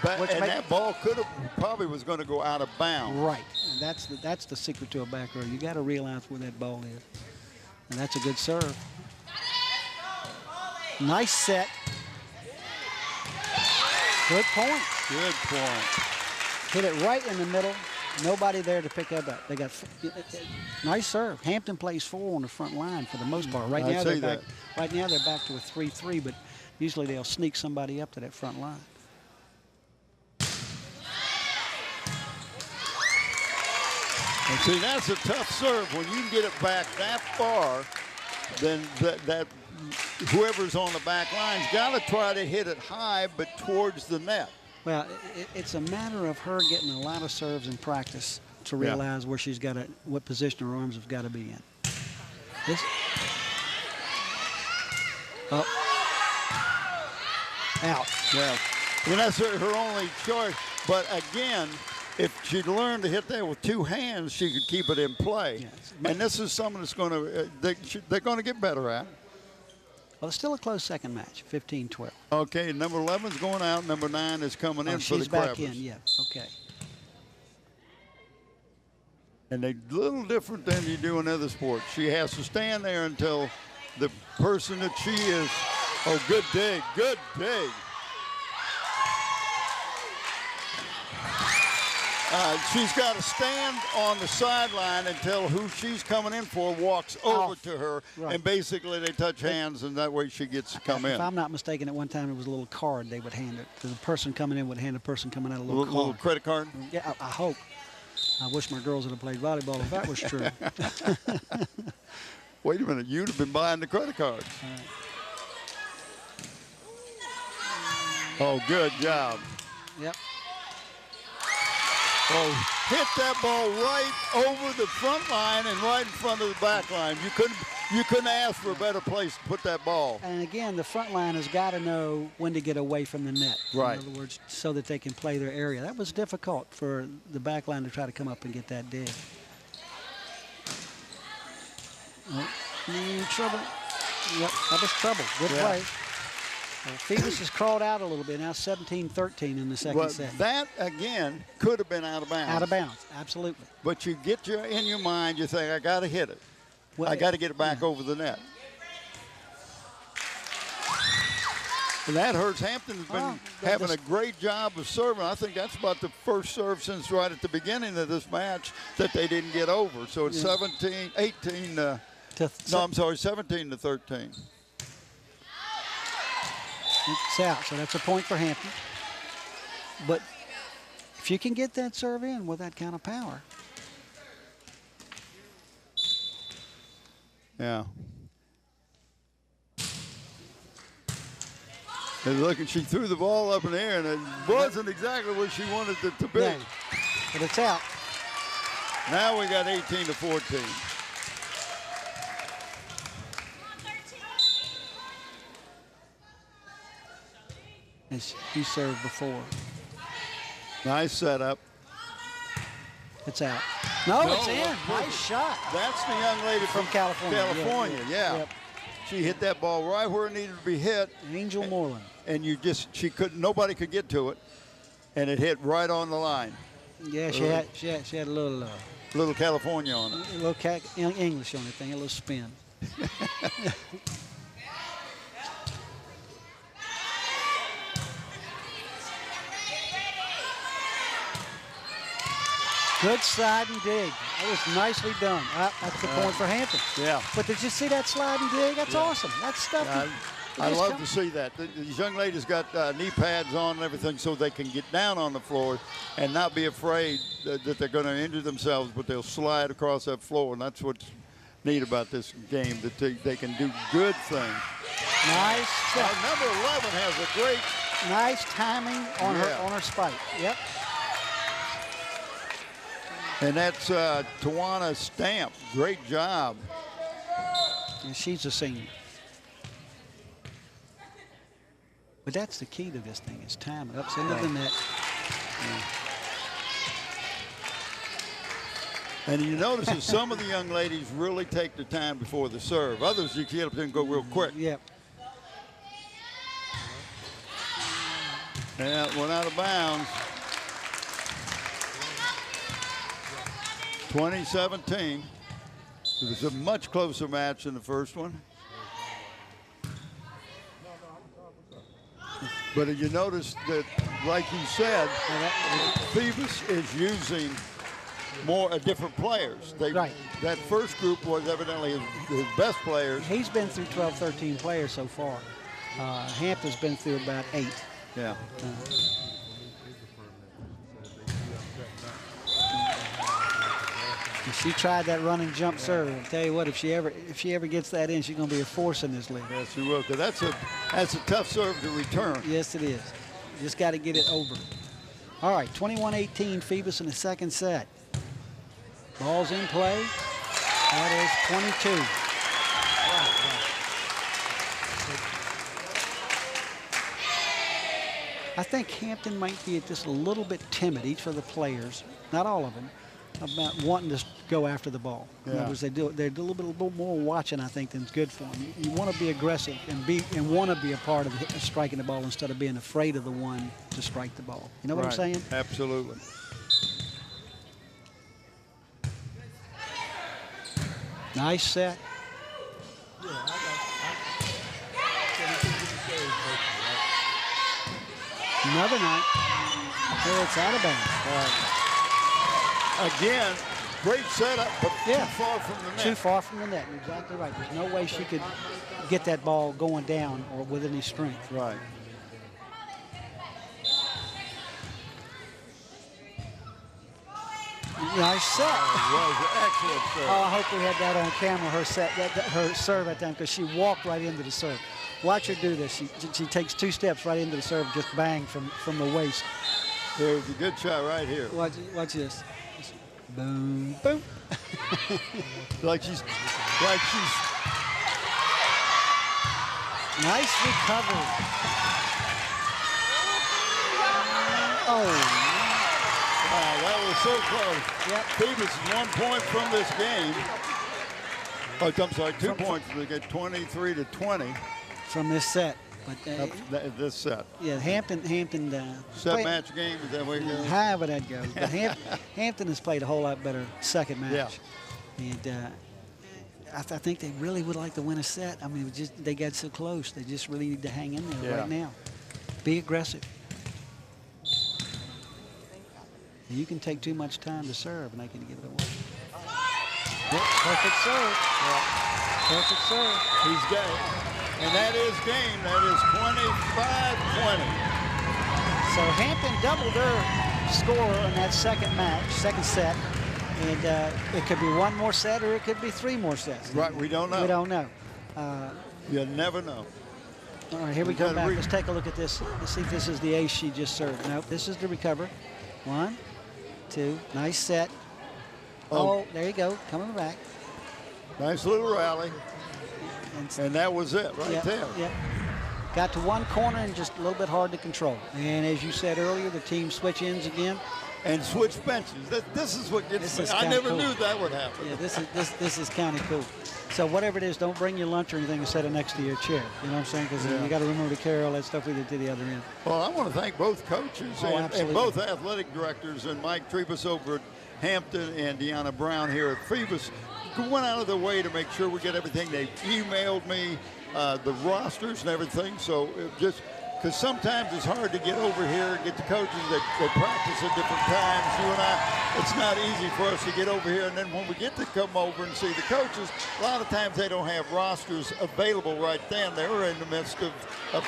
And that ball probably was going to go out of bounds. Right. And that's the secret to a back row. You got to realize where that ball is. And that's a good serve. Nice set. Good point. Good point. Hit it right in the middle. Nobody there to pick that up. They got nice serve. Hampton plays 4 on the front line for the most part. Right now they're back. Right now they're back to a 3-3, but usually they'll sneak somebody up to that front line. And see, that's a tough serve. When you can get it back that far, then that whoever's on the back line's got to try to hit it high, but towards the net. Well, it's a matter of her getting a lot of serves in practice to realize where she's got what position her arms have got to be in. Out. Yeah. I mean, that's her only choice. But again, if she'd learned to hit that with 2 hands, she could keep it in play. Yes. And this is something that's going to they're going to get better at. Well, it's still a close second match, 15-12. Okay, number 11's going out. Number 9 is coming in for the she's back Crabbers. in, yeah. Okay. And they're a little different than you do in other sports. She has to stand there until the person that she is. Oh, good dig, good dig. She's got to stand on the sideline until who she's coming in for walks over to her, and basically they touch hands, and that way she gets to come in. If I'm not mistaken, at one time it was a little card they would hand it. The person coming in would hand the person coming out a little card. Little credit card? Yeah, I hope. I wish my girls would have played volleyball if that was true. Wait a minute, you'd have been buying the credit card. Oh, good job. Yep. Oh, hit that ball right over the front line and right in front of the back line. You couldn't ask for a better place to put that ball. And again, the front line has got to know when to get away from the net. Right. In other words, so that they can play their area. That was difficult for the back line to try to come up and get that dig. Trouble. Yep, that was trouble. Good play. Phoebus has crawled out a little bit now, 17-13 in the second set. That, again, could have been out of bounds. Out of bounds, absolutely. But you get in your mind, you think, I got to hit it. Well, I got to get it back over the net. And that hurts. Hampton's been having a great job of serving. I think that's about the first serve since right at the beginning of this match that they didn't get over. So it's 17 to 13. It's out, so that's a point for Hampton. But if you can get that serve in with that kind of power. Yeah. And look, she threw the ball up in the air, and it wasn't exactly what she wanted it to be. Yeah. But it's out. Now we got 18 to 14. As he served before. Nice setup. It's out. No, it's in. Nice shot. That's the young lady from California. Yeah. Yep. She hit that ball right where it needed to be hit. Angel Moreland. And nobody could get to it, and it hit right on the line. Yeah, she had a little California on it. A little English on the thing, a little spin. Good slide and dig. That was nicely done. That's the point for Hampton. Yeah. But did you see that slide and dig? That's awesome. That's stuff. I love to see that. These young ladies got knee pads on and everything so they can get down on the floor and not be afraid that they're going to injure themselves, but they'll slide across that floor, and that's what's neat about this game, that they can do good things. Nice. Number 11 has a great... Nice timing on her spike. Yep. And that's Tawana Stamp. Great job. And she's a senior. But that's the key to this thing, is time it up into the net. And you notice that some of the young ladies really take the time before the serve. Others, you get up there and go real quick. Yep. Yeah, it went out of bounds. 2017. It was a much closer match than the first one. But you notice that, like you said, Phoebus is using different players. Right. That first group was evidently his best players. He's been through 12, 13 players so far. Hampton's been through about 8. Yeah. She tried that running jump serve. I'll tell you what, if she ever gets that in, she's going to be a force in this league. Yes, she will, because that's a tough serve to return. Yes, it is. You just got to get it over. All right, 21-18, Phoebus in the second set. Ball's in play. That is 22. I think Hampton might be just a little bit timid, each of the players, not all of them, about wanting to go after the ball. In other words, they do a little bit more watching, I think, than is good for them. You want to be aggressive and want to be a part of striking the ball instead of being afraid of the one to strike the ball. You know what I'm saying? Absolutely. Nice set. Another night. Here it's out of bounds. Again, great setup, but too far from the net. Too far from the net. You're exactly right. There's no way she could get that ball going down or with any strength. Right. Nice set. Excellent serve. Oh, I hope we had that on camera, her serve at that time, because she walked right into the serve. Watch her do this. She takes 2 steps right into the serve, just bang from the waist. There's a good shot right here. Watch this. Boom, boom. like she's. Nice recovery. Oh. Wow, that was so close. Yep. Phoebus is 1 point from this game. Oh, I'm sorry, 2 points. They get 23-20 from this set. But this set. Yeah, Hampton. Set match game, is that where you go? However that goes. But Hampton has played a whole lot better second match. Yeah. And I think they really would like to win a set. I mean, they got so close. They just really need to hang in there right now. Be aggressive. You can take too much time to serve, and they can give it away. Yep, perfect serve. Yeah. Perfect serve. He's game. And that is game. That is 25-20. So Hampton doubled their score in that second match, second set. And it could be one more set or it could be 3 more sets. Right, we don't know. We don't know. You never know. All right, here we go back. Let's take a look at this. Let's see if this is the ace she just served. Nope, this is the recover. 1, 2, nice set. Oh, there you go, coming back. Nice little rally. And that was it right there. Yep. Got to one corner and just a little bit hard to control. And as you said earlier, the team switch ends again. And switch benches. This is what gets me. I never knew that would happen. Yeah, this is kind of cool. So whatever it is, don't bring your lunch or anything and set it next to your chair. You know what I'm saying? Because you got to remember to carry all that stuff with you to the other end. Well, I want to thank both coaches and both athletic directors and Mike Phoebus over at Hampton and Deanna Brown here at Phoebus, who went out of their way to make sure we get everything. They emailed me the rosters and everything. So it just because sometimes it's hard to get over here and get the coaches that practice at different times. You and I, it's not easy for us to get over here. And then when we get to come over and see the coaches, a lot of times they don't have rosters available right then. They're in the midst of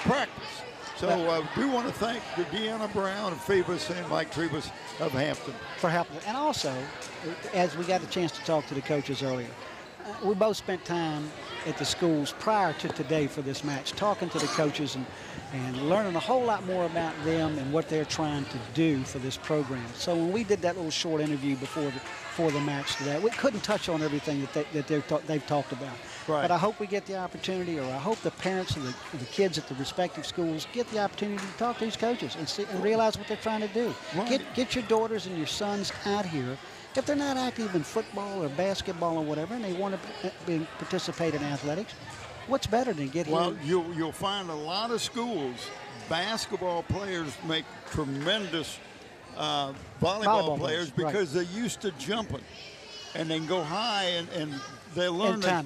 practice. So I do want to thank Deanna Brown and Phoebus and Mike Phoebus of Hampton for helping. And also, as we got a chance to talk to the coaches earlier, we both spent time at the schools prior to today for this match, talking to the coaches and learning a whole lot more about them and what they're trying to do for this program. So when we did that little short interview before the match today, we couldn't touch on everything that they've talked about. Right. But I hope we get the opportunity, or I hope the parents and the kids at the respective schools get the opportunity to talk to these coaches and realize what they're trying to do. Right. Get your daughters and your sons out here. If they're not active in football or basketball or whatever, and they want to participate in athletics, what's better than get here? Well, you'll find a lot of schools, basketball players make tremendous volleyball players because they're used to jumping, and they can go high and they learn their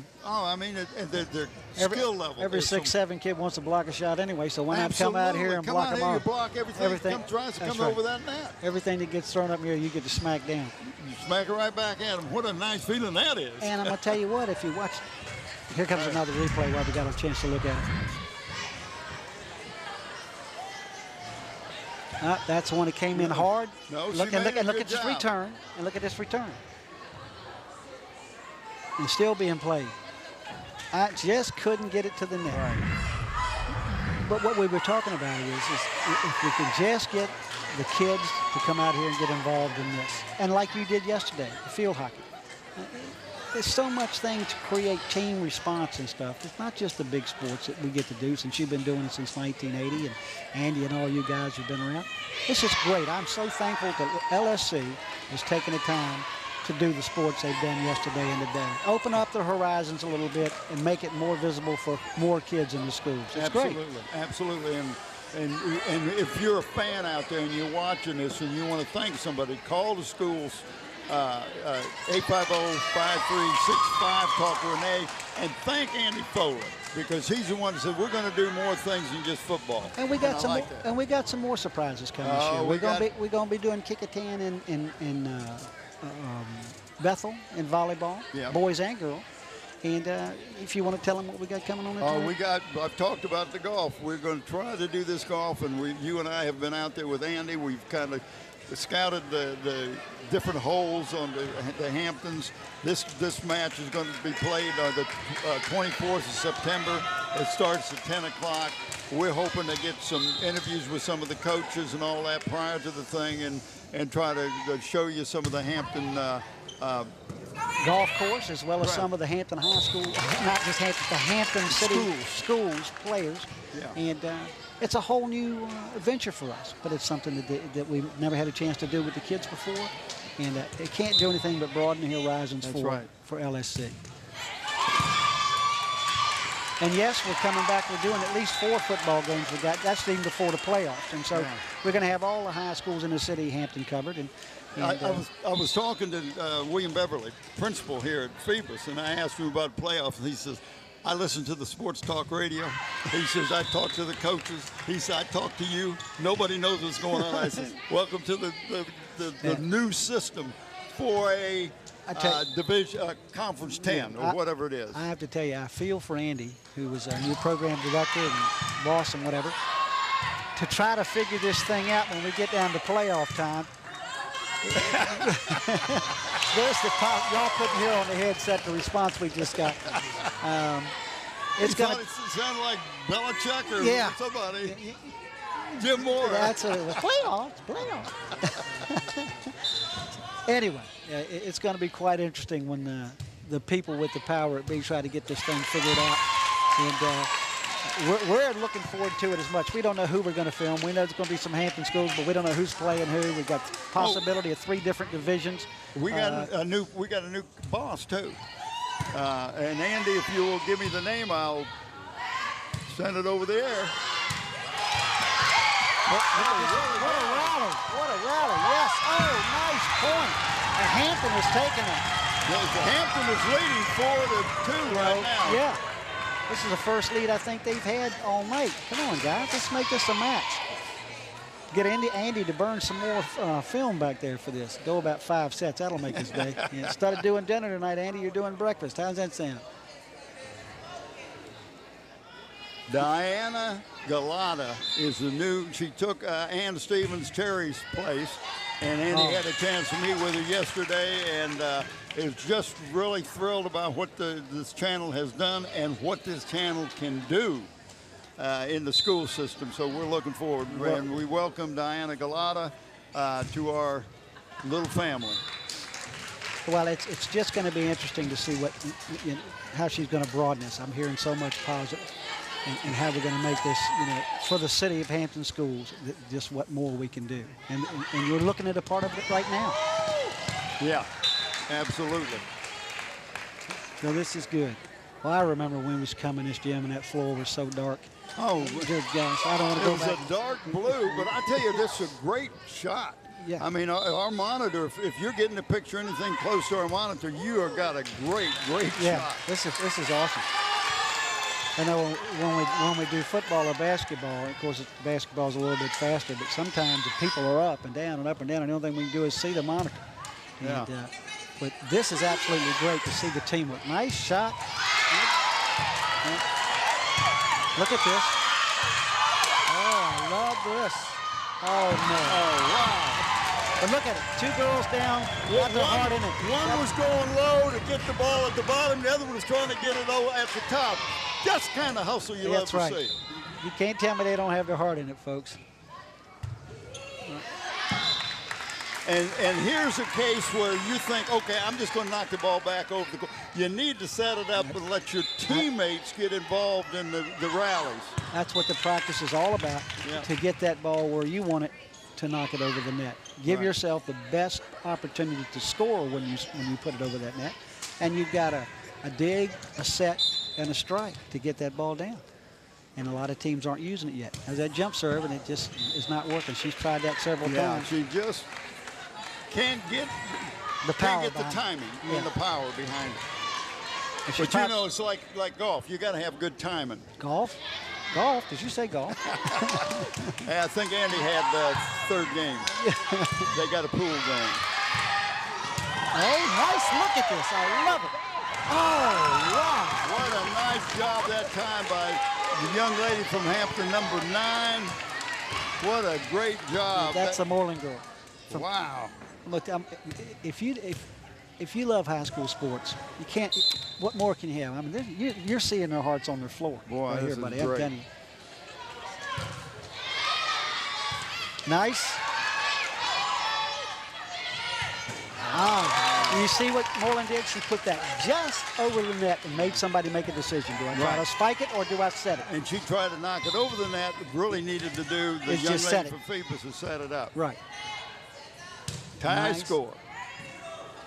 skill level. Every 6'7" kid wants to block a shot anyway, so why not come out here and block them off? You block everything. Tries to come over that net. Everything that gets thrown up here, you get to smack down. You smack it right back at them. What a nice feeling that is. And I'm going to tell you what, if you watch, here comes another replay while we got a chance to look at it. That's the one that came in hard. No, look at this return. And look at this return. And still being played. I just couldn't get it to the net. Right. But what we were talking about is if we can just get the kids to come out here and get involved in this. And like you did yesterday, the field hockey. There's so much thing to create team response and stuff. It's not just the big sports that we get to do, since you've been doing it since 1980, and Andy and all you guys have been around. This is great. I'm so thankful that LSC is taking the time to do the sports they've done yesterday and today. Open up their horizons a little bit and make it more visible for more kids in the schools. It's great. Absolutely. And if you're a fan out there and you're watching this and you want to thank somebody, call the schools, 850-5365, talk to Renee, and thank Andy Foley, because he's the one that said we're going to do more things than just football. And we got we got some more surprises coming this year. We're going to be doing Kickatan in Bethel in volleyball, boys and girls. And if you want to tell them what we got coming on tonight. I've talked about the golf. We're going to try to do this golf, and you and I have been out there with Andy. We've kind of scouted the different holes on the Hamptons. This match is going to be played on the 24th of September. It starts at 10 o'clock. We're hoping to get some interviews with some of the coaches and all that prior to the thing, and try to show you some of the Hampton golf course, as well as some of the Hampton High School, not just Hampton, the Hampton City schools players. Yeah. And it's a whole new venture for us, but it's something that we've never had a chance to do with the kids before. And it can't do anything but broaden the horizons for LSC. And yes, we're coming back. We're doing at least 4 football games. That's even before the playoffs. And so we're going to have all the high schools in the city of Hampton covered. And I was talking to William Beverly, principal here at Phoebus, and I asked him about playoffs, and he says, I listen to the sports talk radio. He says, I talk to the coaches. He said, I talk to you. Nobody knows what's going on. I said, welcome to the new system for a division, conference 10 or whatever it is. I have to tell you, I feel for Andy, who was our new program director and boss and whatever, to try to figure this thing out when we get down to playoff time. There's the top. Y'all couldn't hear on the headset the response we just got. It's going to sound like Belichick or somebody. Jim Moore. That's playoffs. Anyway, it's going to be quite interesting when the people with the power at B try to get this thing figured out. And we're looking forward to it as much. We don't know who we're going to film. We know there's going to be some Hampton schools, but we don't know who's playing who. We've got the possibility of 3 different divisions. We got a new boss too. And Andy, if you will give me the name, I'll send it over the air. What a rally. What a rally. Yes. Oh, nice point. And Hampton is taking it. Hampton is leading 4-2 right now. Yeah. This is the first lead I think they've had all night. Come on, guys. Let's make this a match. Get Andy to burn some more film back there for this. Go about 5 sets. That'll make his day. Yeah, instead of doing dinner tonight, Andy, you're doing breakfast. How's that sound? Diana Galata is the new. She took Ann Stevens-Terry's place, and Andy had a chance to meet with her yesterday, and is just really thrilled about what this channel has done and what this channel can do in the school system. So we're looking forward, and we welcome Diana Galata to our little family. Well, it's just going to be interesting to see how she's going to broaden this. I'm hearing so much positive. And how we're going to make this, for the city of Hampton schools, just what more we can do. And you're looking at a part of it right now. Yeah, absolutely. So this is good. Well, I remember when we was coming this gym and that floor was so dark. Oh, good gosh, I don't want to go back. It was a dark blue, but I tell you, this is a great shot. Yeah. I mean, our monitor, if you're getting to picture anything close to our monitor, you have got a great shot. This is awesome. I know when we do football or basketball, of course basketball's a little bit faster, but sometimes the people are up and down, and the only thing we can do is see the monitor. Yeah. And, but this is absolutely great to see the teamwork. Nice shot. Look at this. Oh, I love this. Oh, no. Oh, wow. But look at it. 2 girls down, got their heart in it. One was going low to get the ball at the bottom. The other one was trying to get it over at the top. Just kind of hustle you love to see. You can't tell me they don't have their heart in it, folks. And here's a case where you think, okay, I'm just going to knock the ball back over the goal. You need to set it up and let your teammates get involved in the rallies. That's what the practice is all about, to get that ball where you want it to knock it over the net. Give yourself the best opportunity to score when you put it over that net. And you've got a dig, a set, and a strike to get that ball down. And a lot of teams aren't using it yet. Has that jump serve, and it just is not working. She's tried that several times. She just can't get the timing and the power behind it. But you know, it's like golf. You got to have good timing. Golf? Golf? Did you say golf? Yeah, I think Andy had the 3rd game. They got a pool going. Oh, nice look at this. I love it. Oh, wow. What a nice job that time by the young lady from Hampton, number 9. What a great job. That's a Moreland girl. Wow. Look, if you love high school sports, you can't. What more can you have? I mean, you're seeing their hearts on their floor. Boy, right this here, buddy. is great. I'm telling you. Nice. You see what Moreland did? She put that just over the net and made somebody make a decision. Do I try to spike it or do I set it? And she tried to knock it over the net. Really needed to do the young lady from Phoebus to set it up. Right. Tie score.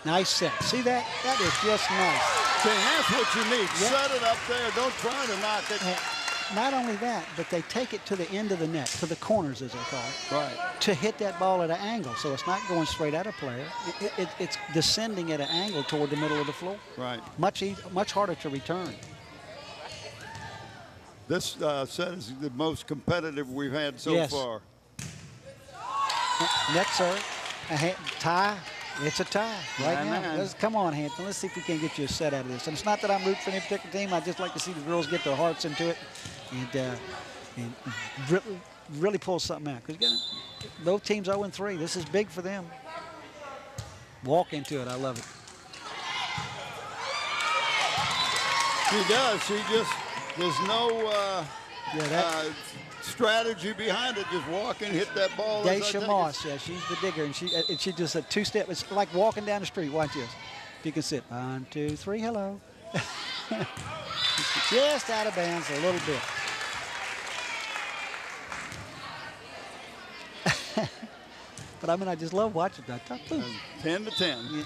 Nice set. See that? That is just nice. See, that's what you need. Yep. Set it up there. Don't try to knock it. And not only that, but they take it to the end of the net, to the corners, as they call it, Right. to hit that ball at an angle. So it's not going straight at a player. It's descending at an angle toward the middle of the floor. Right. Much harder to return. This set is the most competitive we've had so Yes. far. Net serve, tie. It's a tie right now. 9-9. Come on, Hampton. Let's see if we can get you a set out of this. And it's not that I'm rooting for any particular team. I just like to see the girls get their hearts into it and really pull something out. Because both teams 0-3. This is big for them. Walk into it. I love it. She does. She just, there's no strategy behind it. Just walk and hit that ball. Daisha Moss, yeah, she's the digger, and she just a two-step. It's like walking down the street. Watch this. If you can sit, 1, 2, 3, hello. Just out of bounds a little bit. But I mean, I just love watching that. 10 to 10. Yeah.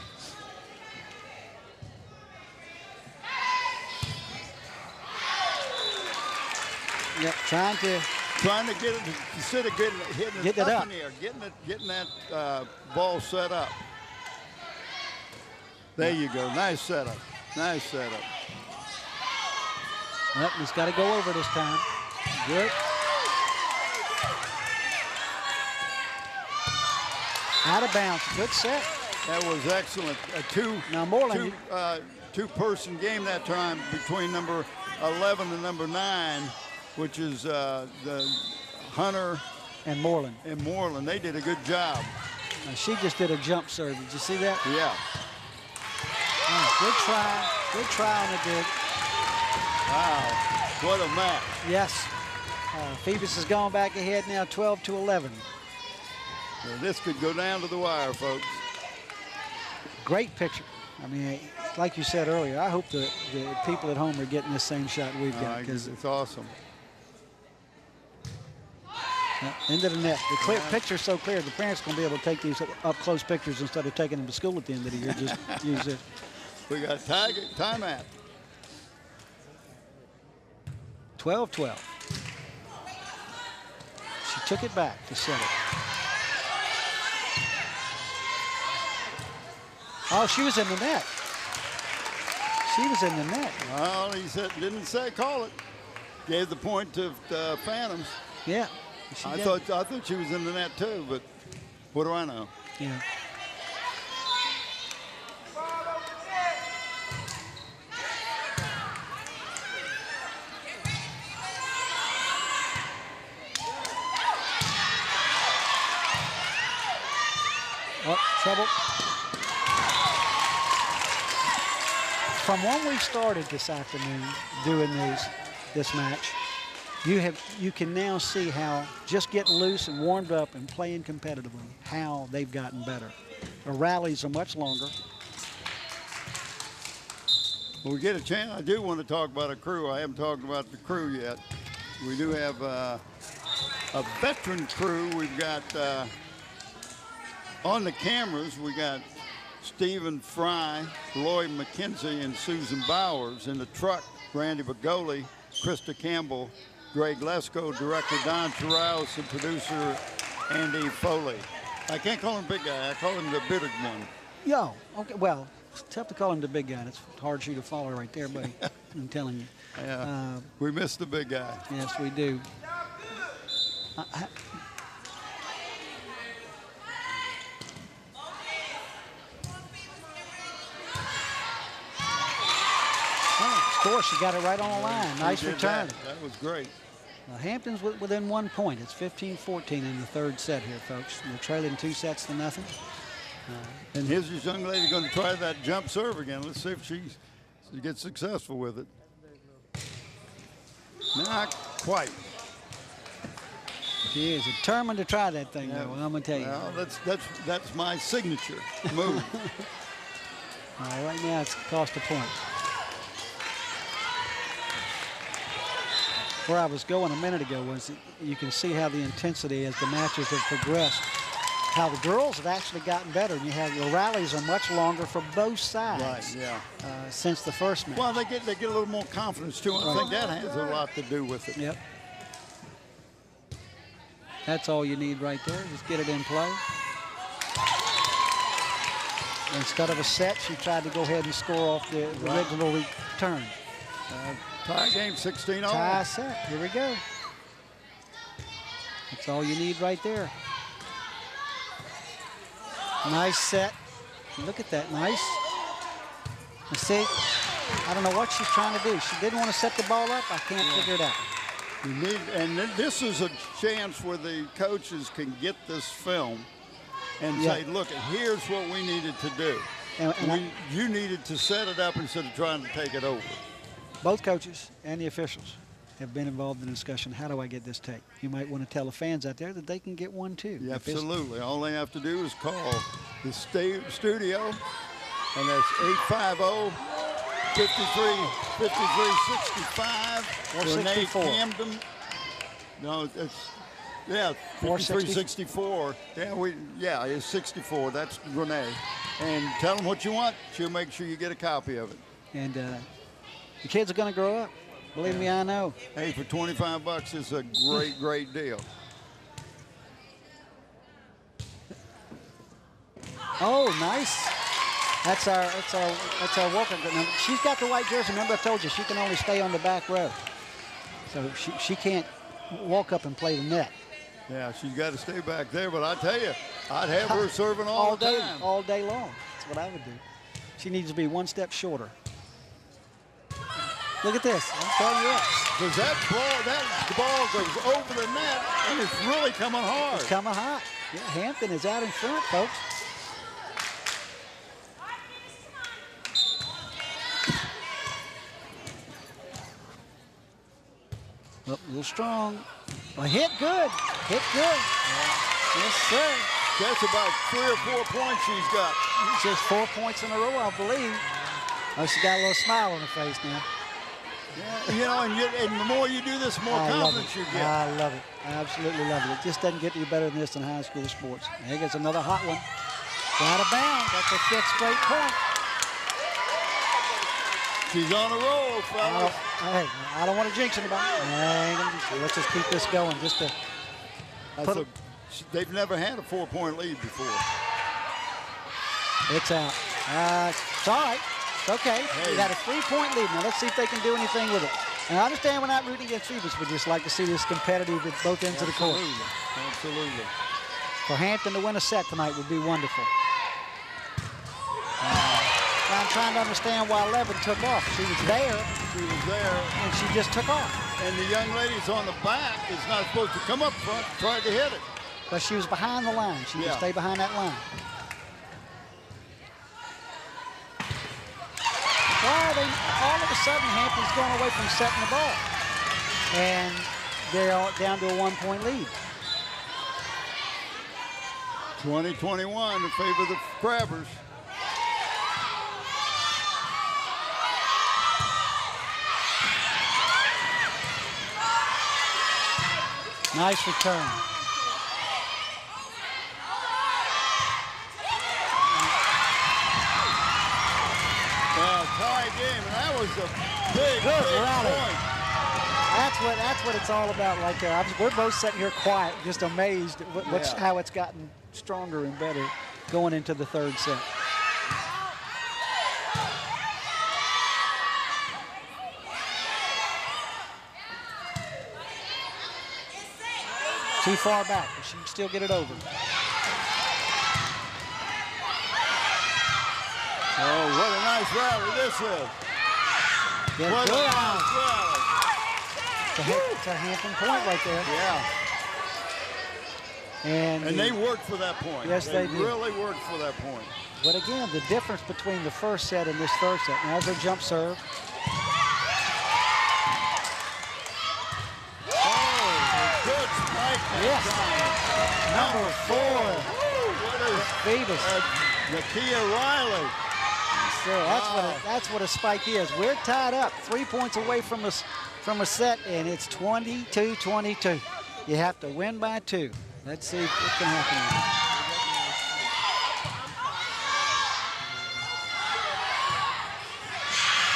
Yep, trying to get it instead of hitting it up in the air, getting that ball set up. There you go. Nice setup. Nice setup. Well, he's got to go over this time. Good. Out of bounds. Good set. That was excellent. Now Moreland, two-person game that time between number 11 and number 9, which is the Hunter and Moreland. They did a good job. Now she just did a jump serve. Did you see that? Yeah. Oh, good try. Good try on the dig. Wow. What a match. Yes. Phoebus has gone back ahead now, 12-11. Well, this could go down to the wire, folks. Great picture. I mean, like you said earlier, I hope the people at home are getting the same shot we've got, because it's awesome. Into the net. The clear picture's so clear, the parents are going to be able to take these up-close pictures instead of taking them to school at the end of the year. Just use it. We got timeout. 12-12. She took it back to set it. Oh, she was in the net. She was in the net. Well, he didn't call it. Gave the point to the Phantoms. Yeah. I thought she was in the net too, but what do I know? Yeah. Oh, trouble. From when we started this afternoon doing this match, you can now see how just getting loose and warmed up and playing competitively, how they've gotten better. The rallies are much longer. When we get a chance, I do want to talk about a crew. I haven't talked about the crew yet. We do have a veteran crew. We've got on the cameras, we got Stephen Fry, Lloyd McKenzie, and Susan Bowers. In the truck, Randy Bagoli, Krista Campbell, Greg Lesko, director Don Chiraus, and producer Andy Foley. I can't call him big guy. I call him the bitter one. Yo, okay, well, it's tough to call him the big guy. It's hard for you to follow right there, buddy. I'm telling you. Yeah, we miss the big guy. Yes, we do. Of course, you got it right on the line. Nice return. That was great. Hampton's within 1 point. It's 15-14 in the third set here, folks. They're trailing 2-0. And here's this young lady going to try that jump serve again. Let's see if she gets successful with it. Not quite. She is determined to try that thing, though. I'm going to tell you. Well, that's my signature move. Right now, it's cost a point. Where I was going a minute ago was you can see how the intensity as the matches have progressed. how the girls have actually gotten better. And you have the rallies are much longer for both sides. Right, yeah. Since the first match. Well, they get a little more confidence, too. I think that has a lot to do with it. Yep. That's all you need right there. Just get it in play. Instead of a set, she tried to go ahead and score off the original return. Tie game 16-0. Tie set. Here we go. That's all you need right there. Nice set. Look at that. Nice. And see, I don't know what she's trying to do. She didn't want to set the ball up. I can't figure it out. You need, and this is a chance where the coaches can get this film and say, look, here's what we needed to do. You needed to set it up instead of trying to take it over. Both coaches and the officials have been involved in the discussion. How do I get this tape? You might want to tell the fans out there that they can get one too. Yeah, absolutely. All they have to do is call the studio, and that's 850-53-65. Renee Hampton. No, it's 5364. Yeah, it's 64. That's Renee. And tell them what you want. She'll make sure you get a copy of it. And the kids are going to grow up. Believe me, I know. Hey, for $25, it's a great, great deal. Oh, nice. That's our walker. Now, she's got the white jersey. Remember, I told you she can only stay on the back row, so she can't walk up and play the net. Yeah, she's got to stay back there. But I tell you, I'd have her serving all the time. All day long. That's what I would do. She needs to be one step shorter. Look at this. I'm telling you what. Because that ball goes over the net, and it's really coming hard. It's coming hot. Yeah, Hampton is out in front, folks. Up a little strong. Well, hit good. Hit good. Yes, sir. That's about 3 or 4 points she's got. Just 4 points in a row, I believe. Oh, she got a little smile on her face now. Yeah, you know, and the more you do this, the more confidence you get. I love it. I absolutely love it. It just doesn't get any better than this in high school sports. There goes another hot one. Out of bounds. That's a 5th straight point. She's on a roll, fellas. Hey, I don't want to jinx anybody. Let's just keep this going. They've never had a 4-point lead before. It's out. It's all right. It's okay. Hey. We got a 3-point lead. Now let's see if they can do anything with it. And I understand we're not rooting against Phoebus. We just like to see this competitive at both ends of the court. Absolutely. For Hampton to win a set tonight would be wonderful. I'm trying to understand why 11 took off. She was there. And she just took off. And the young lady's on the back is not supposed to come up front and try to hit it. But she was behind the line. She would stay behind that line. Well, all of a sudden, Hampton's going away from setting the ball. And they're down to a 1-point lead. 20-21 in favor of the Crabbers. Nice return. Tie game, and that was a big point. That's what it's all about right there. We're both sitting here quiet, just amazed at how it's gotten stronger and better going into the 3rd set. Too far back, but she can still get it over. Oh, what a nice rally this is. What a nice rally. It's a Hampton point right there. Yeah. And they worked for that point. Yes, they did. Really worked for that point. But again, the difference between the 1st set and this 3rd set. Now there's her jump serve. Good spike. Yes. Number 4. What is Phoebus. Nakia Riley. So that's what a spike is. We're tied up 3 points away from a set, and it's 22-22. You have to win by 2. Let's see what can happen.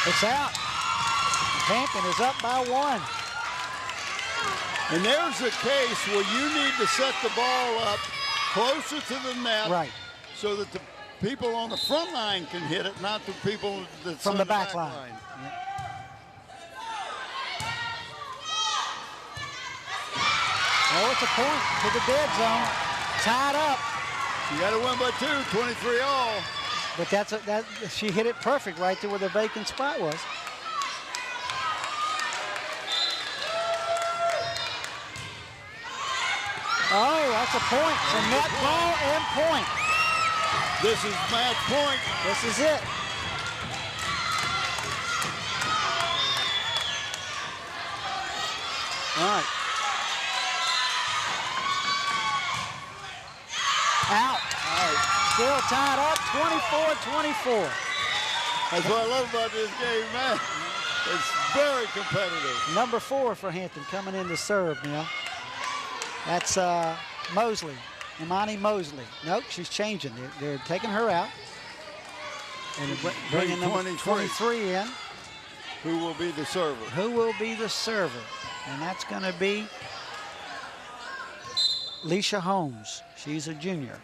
It's out. Hampton is up by 1. And there's a case where you need to set the ball up closer to the net, Right. so that the people on the front line can hit it, not the people that's From on the the back back line. Oh, it's a point to the dead zone. Tied up. You got to win by 2, 23 all. But she hit it perfect right there where the vacant spot was. Oh, that's a point. So net ball and point. This is match point. This is it. All right. Out. Still tied up, 24-24. That's what I love about this game, man. It's very competitive. Number 4 for Hampton coming in to serve now. That's Mosley, Imani Mosley. Nope, she's changing. They're taking her out. And bringing number 23 in. Who will be the server? Who will be the server? And that's going to be Leisha Holmes. She's a junior.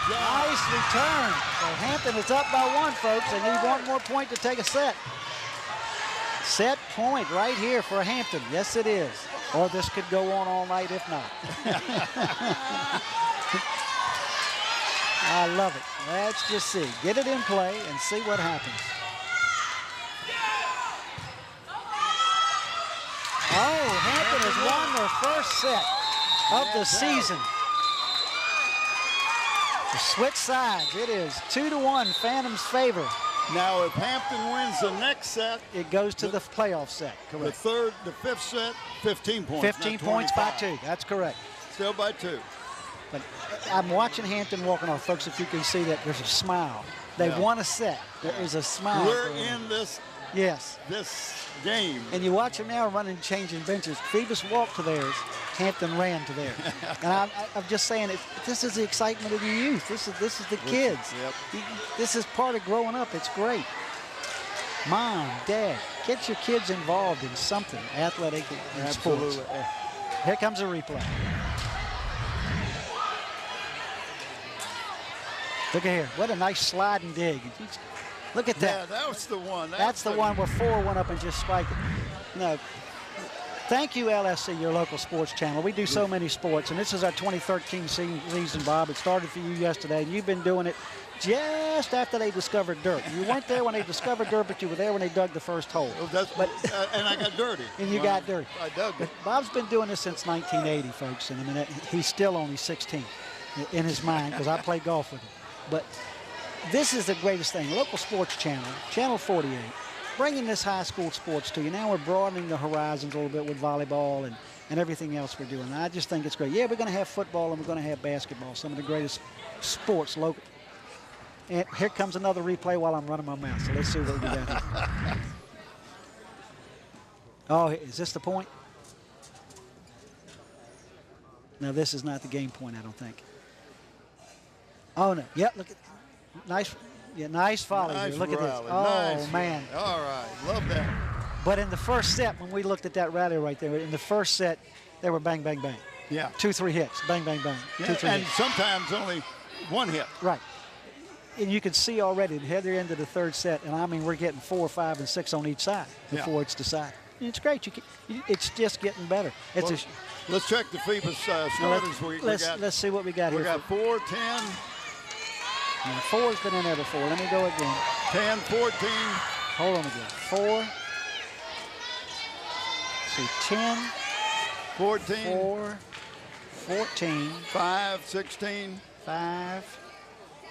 Nice return. So Hampton is up by 1, folks. They need 1 more point to take a set. Set point right here for Hampton. Yes, it is. Or this could go on all night if not. I love it. Let's just see. Get it in play and see what happens. Oh, Hampton has won their first set of the season. Switch sides. It is 2-1 Phantom's favor. Now, if Hampton wins the next set, it goes to the playoff set. Correct. The 5th set, 15 points. 15 points by 2. That's correct. Still by 2. But I'm watching Hampton walking off, folks. If you can see that, there's a smile. They won a set. There is a smile. We're in this. Yes. This game. And you watch them now running, changing benches. Phoebus walked to theirs. Hampton ran to theirs. And I'm just saying, this is the excitement of the youth. This is the kids. Yep. This is part of growing up. It's great. Mom, Dad, get your kids involved in something athletic and sports. Here comes a replay. Look at here. What a nice slide and dig. Look at that. Yeah, that was the one. That's the one where 4 went up and just spiked it. No. Thank you, LSC, your local sports channel. We do so many sports, and this is our 2013 season, Bob. It started for you yesterday, and you've been doing it just after they discovered dirt. You weren't there when they discovered dirt, but you were there when they dug the first hole. And I got dirty. And you got dirty. I dug it. But Bob's been doing this since 1980, folks, and I mean, he's still only 16 in his mind because I play golf with him. But this is the greatest thing. Local sports channel, Channel 48, bringing this high school sports to you. Now we're broadening the horizons a little bit with volleyball and everything else we're doing. I just think it's great. Yeah, we're going to have football and we're going to have basketball, some of the greatest sports local. And here comes another replay while I'm running my mouth. So let's see what we got here. Oh, is this the point? No, this is not the game point, I don't think. Oh, no. Yeah, look at nice. Yeah, nice volley. Nice look rally. at this. Oh, nice man. All right. Love that. But in the first set, when we looked at that rally right there, in the first set, they were bang, bang, bang. Yeah. 2-3 hits. Bang, bang, bang. Yeah, 2-3 and hits. sometimes only 1 hit. Right. And you can see already the header into the third set, and I mean, we're getting 4, 5, and 6 on each side before it's decided. And it's great. It's just getting better. Let's check the Phoebus starters. Let's see what we got here. We got 4, 10. And 4's been in there before. Let me go again. 10, 14. Hold on again. 4. See, 10. 14. 4. 14. 5, 16. 5.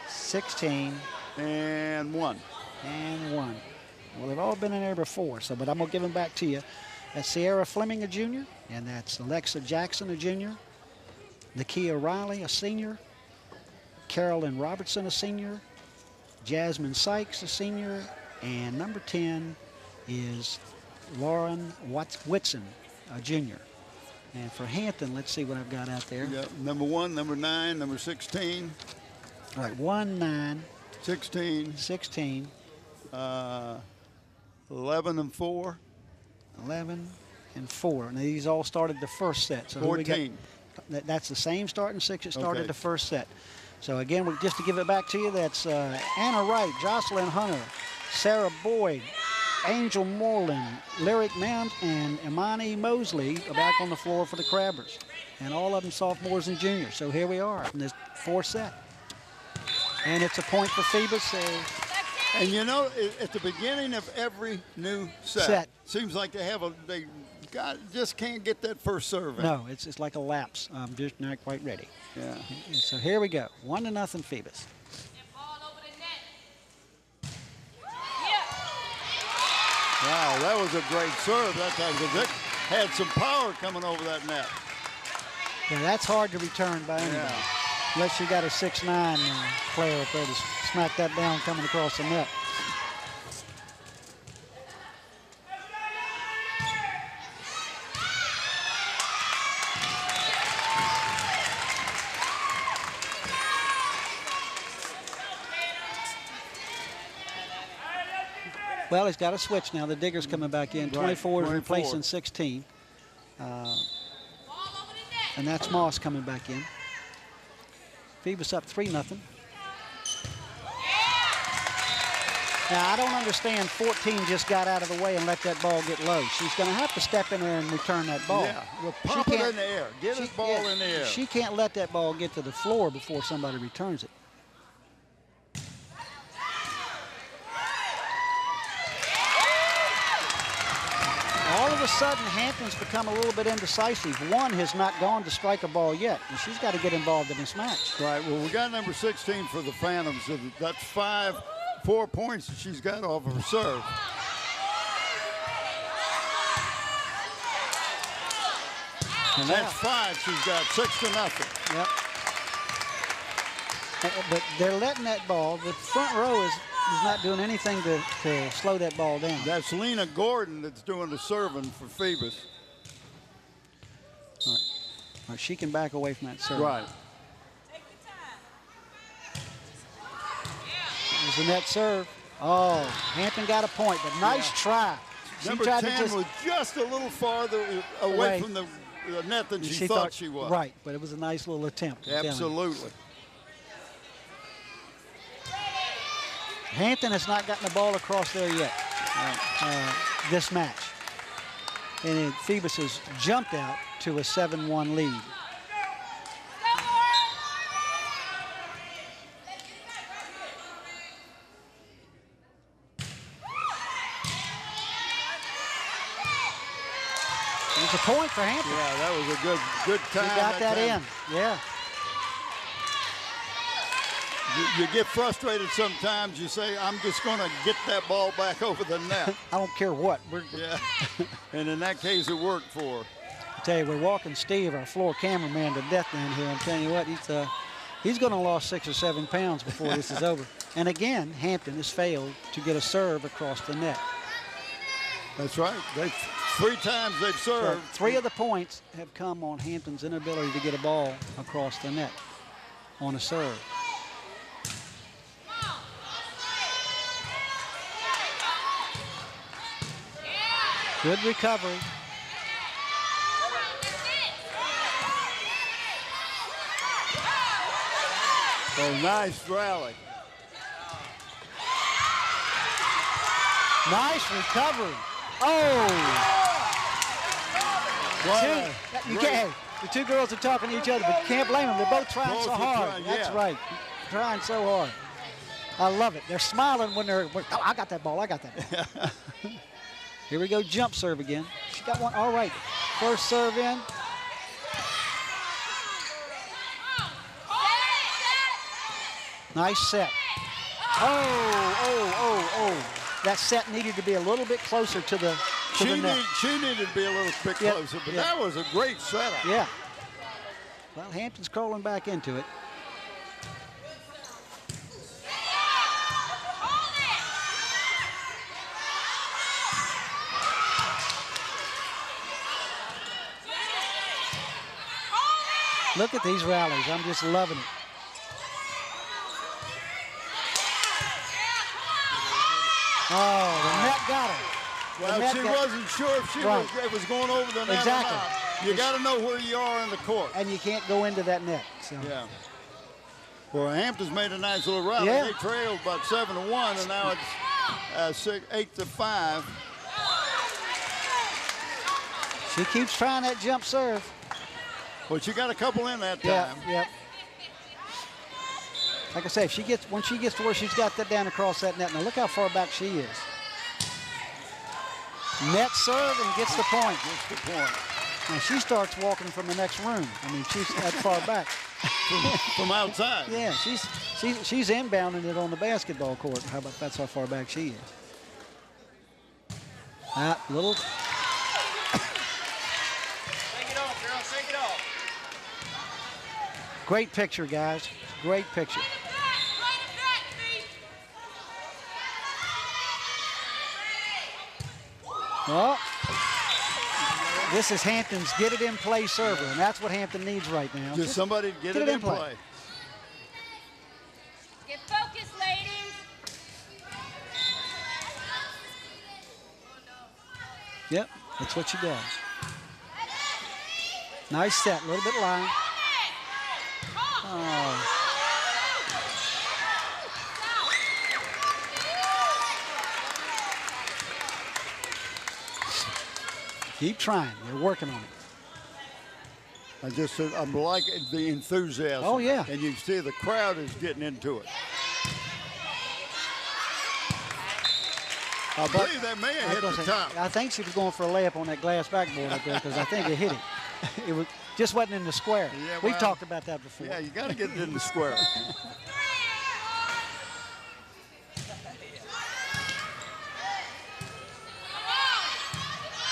16. And 1. And 1. Well, they've all been in there before, but I'm going to give them back to you. That's Sierra Fleming, a junior, and that's Alexa Jackson, a junior, Nakia Riley, a senior, Carolyn Robertson, a senior, Jasmine Sykes, a senior, and number 10 is Lauren Whitson, a junior. And for Hampton, let's see what I've got out there. Yeah, number 1, number 9, number 16. All right, 1, 9, 16. 16. 11 and 4. 11 and 4. Now these all started the first set. So 14. That's the same starting 6 that started Okay. the first set. So again, just to give it back to you, that's Anna Wright, Jocelyn Hunter, Sarah Boyd, Angel Moreland, Lyric Mims, and Imani Mosley are back on the floor for the Crabbers. And all of them sophomores and juniors. So here we are in this 4th set. And it's a point for Phoebus. And you know, at the beginning of every new set. Seems like they just can't get that first serve in. No, it's like a lapse. I'm just not quite ready. Yeah. So here we go. 1-0 Phoebus. Wow, that was a great serve that time because it had some power coming over that net. Yeah, that's hard to return by anybody. Yeah. Unless you got a 6'9" player up there to smack that down coming across the net. Well, he's got a switch now. The Digger's coming back in. 24 is replacing 16. And that's Moss coming back in. Phoebus up 3-0. Now, I don't understand 14 just got out of the way and let that ball get low. She's going to have to step in there and return that ball. Yeah, well, pop it in the air. Get the ball in the air. She can't let that ball get to the floor before somebody returns it. All of a sudden, Hampton's become a little bit indecisive. One has not gone to strike a ball yet, and she's got to get involved in this match. Right, well, we got number 16 for the Phantoms. So that's 4 points that she's got off of her serve. And that's 5 she's got, 6-0. Yep. But they're letting that ball, the front row is not doing anything to slow that ball down. That's Lena Gordon that's doing the serving for Phoebus. All right, she can back away from that serve. Right. There's the net serve. Oh, Hampton got a point, but nice try. She Number tried 10 to was just a little farther away from the net than she thought she was. Right, but it was a nice little attempt. Absolutely. Hampton has not gotten the ball across there yet this match. And Phoebus has jumped out to a 7-1 lead. It's a point for Hampton. Yeah, that was a good time. She got that in, yeah. You get frustrated sometimes. You say, I'm just going to get that ball back over the net. I don't care what. Yeah, and in that case, it worked for her. I tell you, we're walking Steve, our floor cameraman, to death down here. I'm telling you what, he's going to lose 6 or 7 pounds before this is over. And again, Hampton has failed to get a serve across the net. That's right. 3 times they've served. So 3 of the points have come on Hampton's inability to get a ball across the net on a serve. Good recovery. Oh, nice rally. Nice recovery. Oh! You can't. The 2 girls are talking to each other, but you can't blame them. They're both trying so hard. That's right. Trying so hard. I love it. They're smiling when they're, oh, I got that ball. I got that ball. Here we go, jump serve again. She got one, all right. First serve in. Nice set. Oh. That set needed to be a little bit closer to the net. She needed to be a little bit closer, but that was a great setup. Yeah. Well, Hampton's crawling back into it. Look at these rallies. I'm just loving it. Oh, the net got her. Well, she wasn't sure if it was going over the net exactly. or not. You got to know where you are in the court. And you can't go into that net. So. Yeah. Well, Hampton's made a nice little rally. Yeah. They trailed about 7-1, and now it's 8-5. She keeps trying that jump serve. Well, she got a couple in that time. Yeah. Like I say, when she gets to where she's got that down across that net. Now look how far back she is. Net serve and gets the point. Gets the point. Now she starts walking from the next room. I mean, she's that far back. From outside. Yeah, she's inbounding it on the basketball court. How about that's how far back she is? That little. Shake it off, girl. Shake it off. Great picture, guys. Great picture. Well, this is Hampton's get-it-in-play server, and that's what Hampton needs right now. Just somebody to get it in play. Get focused, ladies. Yep, that's what she does. Nice set, a little bit line. Oh. Keep trying. You're working on it. I'm liking the enthusiasm. Oh, yeah. And you see the crowd is getting into it. I believe that may have hit the top. I think she was going for a layup on that glass backboard up there because I think it hit it. It just wasn't in the square. Yeah, We've talked about that before. Yeah, you got to get it in the square.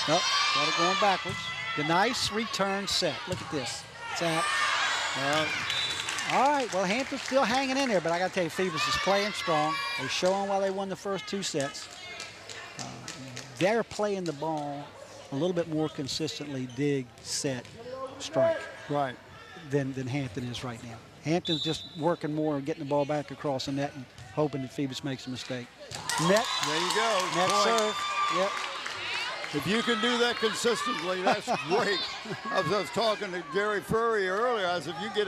Oh, got it going backwards. The nice return set. Look at this. Tap. All right, well, Hampton's still hanging in there, but I got to tell you, Phoebus is playing strong. They're showing why they won the first two sets. They're playing the ball a little bit more consistently, dig, set, strike. Right. Than Hampton is right now. Hampton's just working more and getting the ball back across the net and hoping that Phoebus makes a mistake. Net. There you go. Net serve. Yep. If you can do that consistently, that's great. I was talking to Gary Furry earlier. I said, if you get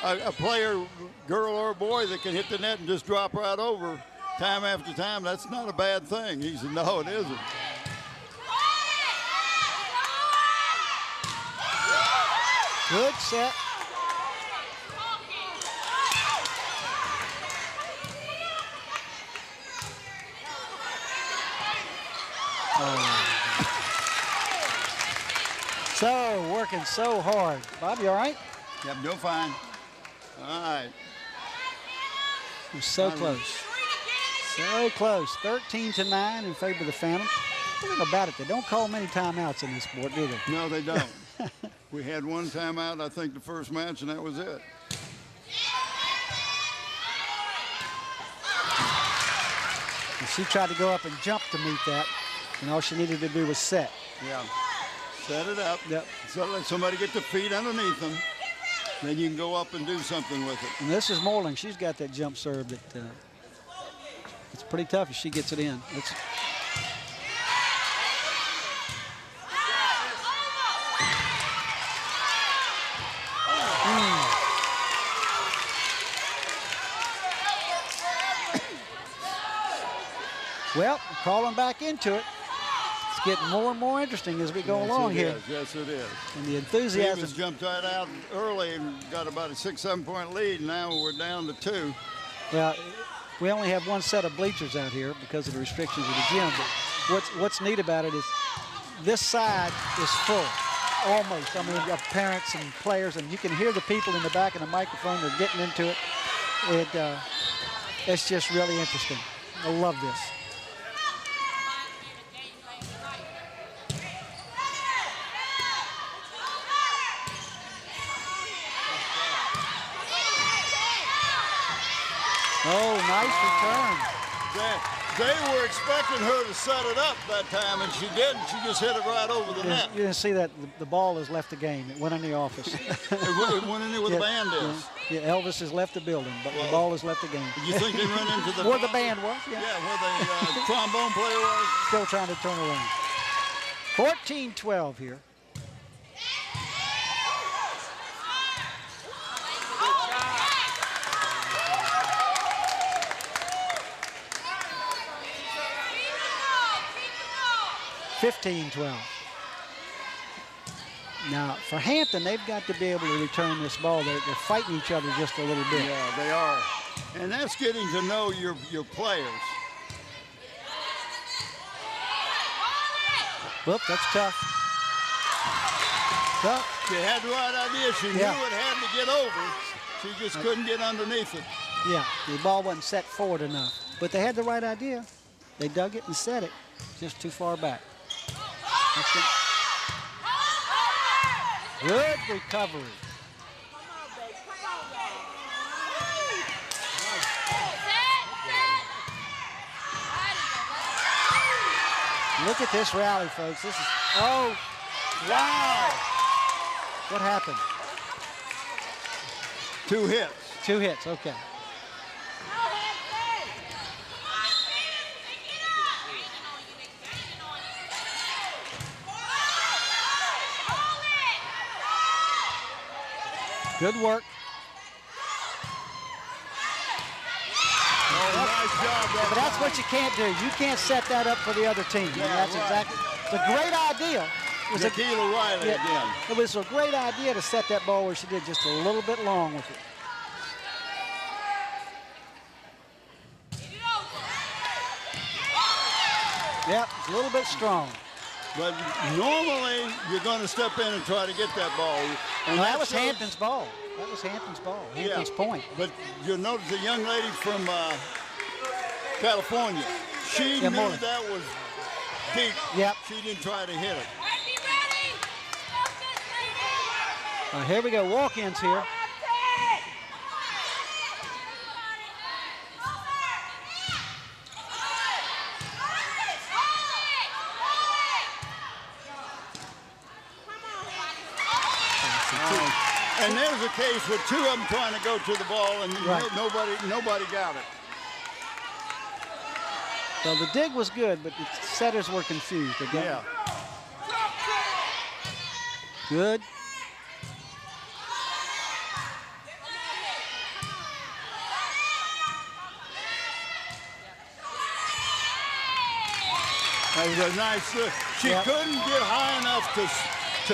a player, girl or boy, that can hit the net and just drop right over time after time, that's not a bad thing. He said, no, it isn't. Good set. So, working so hard. Bob, you all right? Yep, doing fine. All right. We're so close. So close. 13-9 in favor of the Phantoms. The thing about it, they don't call many timeouts in this sport, do they? No, they don't. We had one timeout, I think, the first match, and that was it. And she tried to go up and jump to meet that, and all she needed to do was set. Yeah. Set it up. Yep. So let somebody get the feet underneath them. Then you can go up and do something with it. And this is Morling. She's got that jump serve that it's pretty tough if she gets it in. Well, crawling back into it. It's getting more and more interesting as we go along here. Yes, it is. And the enthusiasm. Phoebus jumped right out early and got about a 6-7 point lead. Now we're down to 2. Well, we only have one set of bleachers out here because of the restrictions of the gym. But what's neat about it is this side is full, almost. I mean, of parents and players, and you can hear the people in the back of the microphone. They're getting into it. It's just really interesting. I love this. Oh, nice return. They were expecting her to set it up that time, and she didn't. She just hit it right over the net. You didn't see that the ball has left the game. It went in the office. It went in there where the band is. Yeah, Elvis has left the building, but the ball has left the game. You think they ran into the where the band was? Yeah, where the trombone player was. Still trying to turn around. 14-12 here. (15-12). Now, for Hampton, they've got to be able to return this ball. They're fighting each other just a little bit. Yeah, they are. And that's getting to know your players. Whoop, that's tough. Tough. She had the right idea. She knew it had to get over. She just couldn't get underneath it. Yeah, the ball wasn't set forward enough. But they had the right idea. They dug it and set it just too far back. Good recovery. Look at this rally, folks. This is, oh, wow. What happened? 2 hits. 2 hits, okay. Good work. Oh, nice job. But that's what you can't do. You can't set that up for the other team. Yeah, that's exactly. It's a great idea. It was Nikita Riley again. It was a great idea to set that ball where she did, just a little bit long with it. Yep, it's a little bit strong. But normally, you're going to step in and try to get that ball. And that was Hampton's ball. That was Hampton's ball. Hampton's point. But you'll notice the young lady from California, she knew that was deep. Yep. She didn't try to hit it. Here we go. Walk-ins here. And there's a case with 2 of them trying to go to the ball, and nobody got it. Well, the dig was good, but the setters were confused again. Yeah. Good. That was a nice look. She couldn't get high enough to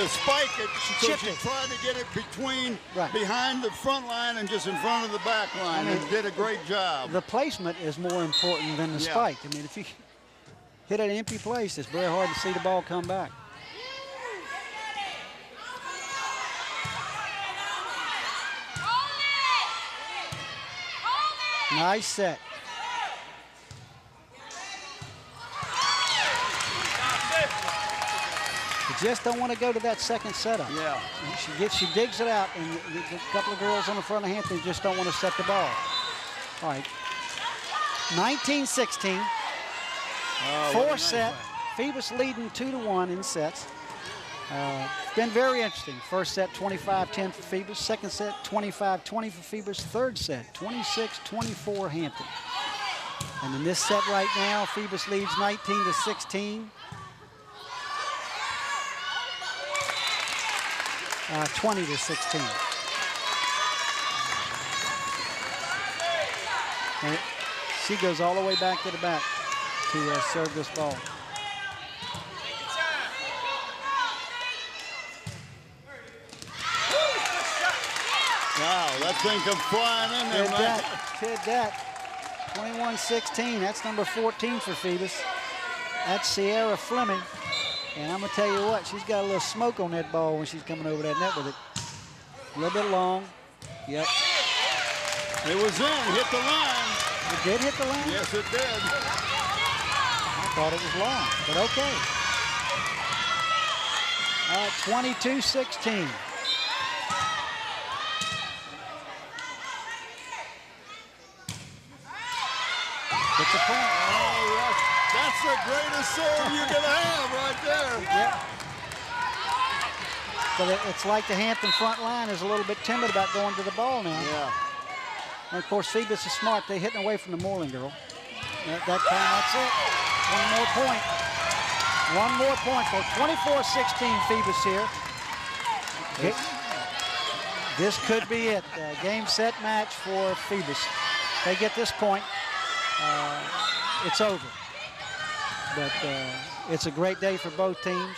spike it, so she tried to get it behind the front line and just in front of the back line, and did a great job. The placement is more important than the spike. I mean, if you hit an empty place, it's very hard to see the ball come back. Nice set. You just don't want to go to that second setup. Yeah. She digs it out, and a couple of girls on the front of Hampton just don't want to set the ball. All right. 19-16. Fourth set. Phoebus leading 2-1 in sets. It's been very interesting. First set, 25-10 for Phoebus. Second set, 25-20 for Phoebus. Third set, 26-24 Hampton. And in this set right now, Phoebus leads 19-16. 20-16. And she goes all the way back to the back to serve this ball. Wow, that thing comes flying in there, man. Did that. 21-16. That's number 14 for Phoebus. That's Sierra Fleming. And I'm going to tell you what, she's got a little smoke on that ball when she's coming over that net with it. A little bit long. Yep. It was in, hit the line. It did hit the line? Yes, it did. I thought it was long, but okay. All right, 22-16. It's a point. Oh, That's the greatest serve you can have right there. Yeah. But it's like the Hampton front line is a little bit timid about going to the ball now. Yeah. And of course, Phoebus is smart. They're hitting away from the Moreland girl. That time, that's it. One more point. One more point for 24-16 Phoebus here. Okay. This could be it. Game, set, match for Phoebus. They get this point, it's over. But it's a great day for both teams.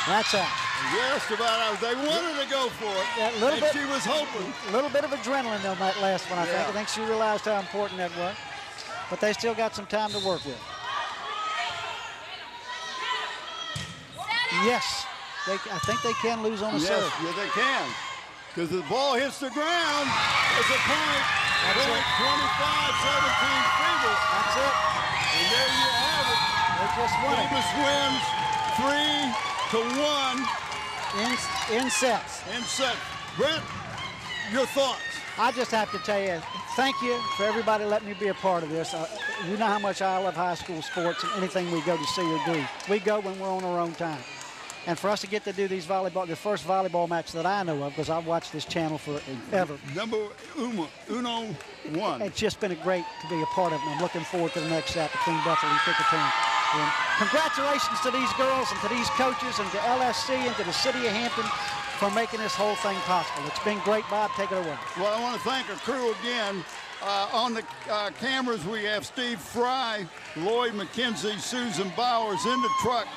That's out. Just about out. They wanted to go for it. Yeah, a little bit, she was hoping. A little bit of adrenaline on that last one, I think. I think she realized how important that was. But they still got some time to work with. Yes. I think they can lose on a serve. Yeah, they can. Because the ball hits the ground. It's a point. That's it. 25-17 Phoebus. That's it. And there you have it. They just won it. Phoebus wins 3-1 In sets. in set. Brent, your thoughts? I just have to tell you, thank you for everybody letting me be a part of this. You know how much I love high school sports and anything we go to see or do. We go when we're on our own time. And for us to get to do these volleyball, the first volleyball match that I know of, because I've watched this channel forever. Number uno one. It's just been great to be a part of it. I'm looking forward to the next set between Bethel and Pickerton. And congratulations to these girls and to these coaches and to LSC and to the city of Hampton for making this whole thing possible. It's been great. Bob, take it away. Well, I want to thank our crew again. On the cameras, we have Steve Fry, Lloyd McKenzie, Susan Bowers in the truck,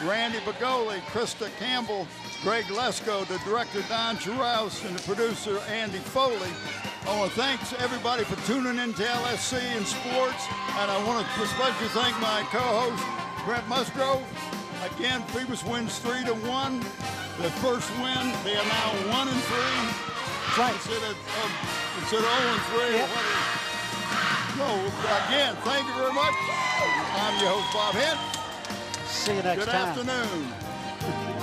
Randy Bagoli, Krista Campbell, Greg Lesko, the director Don Chiraus, and the producer Andy Foley. I want to thank everybody for tuning in to LSC and sports, and I want to especially thank my co-host Brent Musgrove. Again, Phoebus wins 3-1. The first win, they are now 1-3. Right. Instead of 0-3. Yep. So again, thank you very much. I'm your host Bob Hent. See you next Good time. afternoon.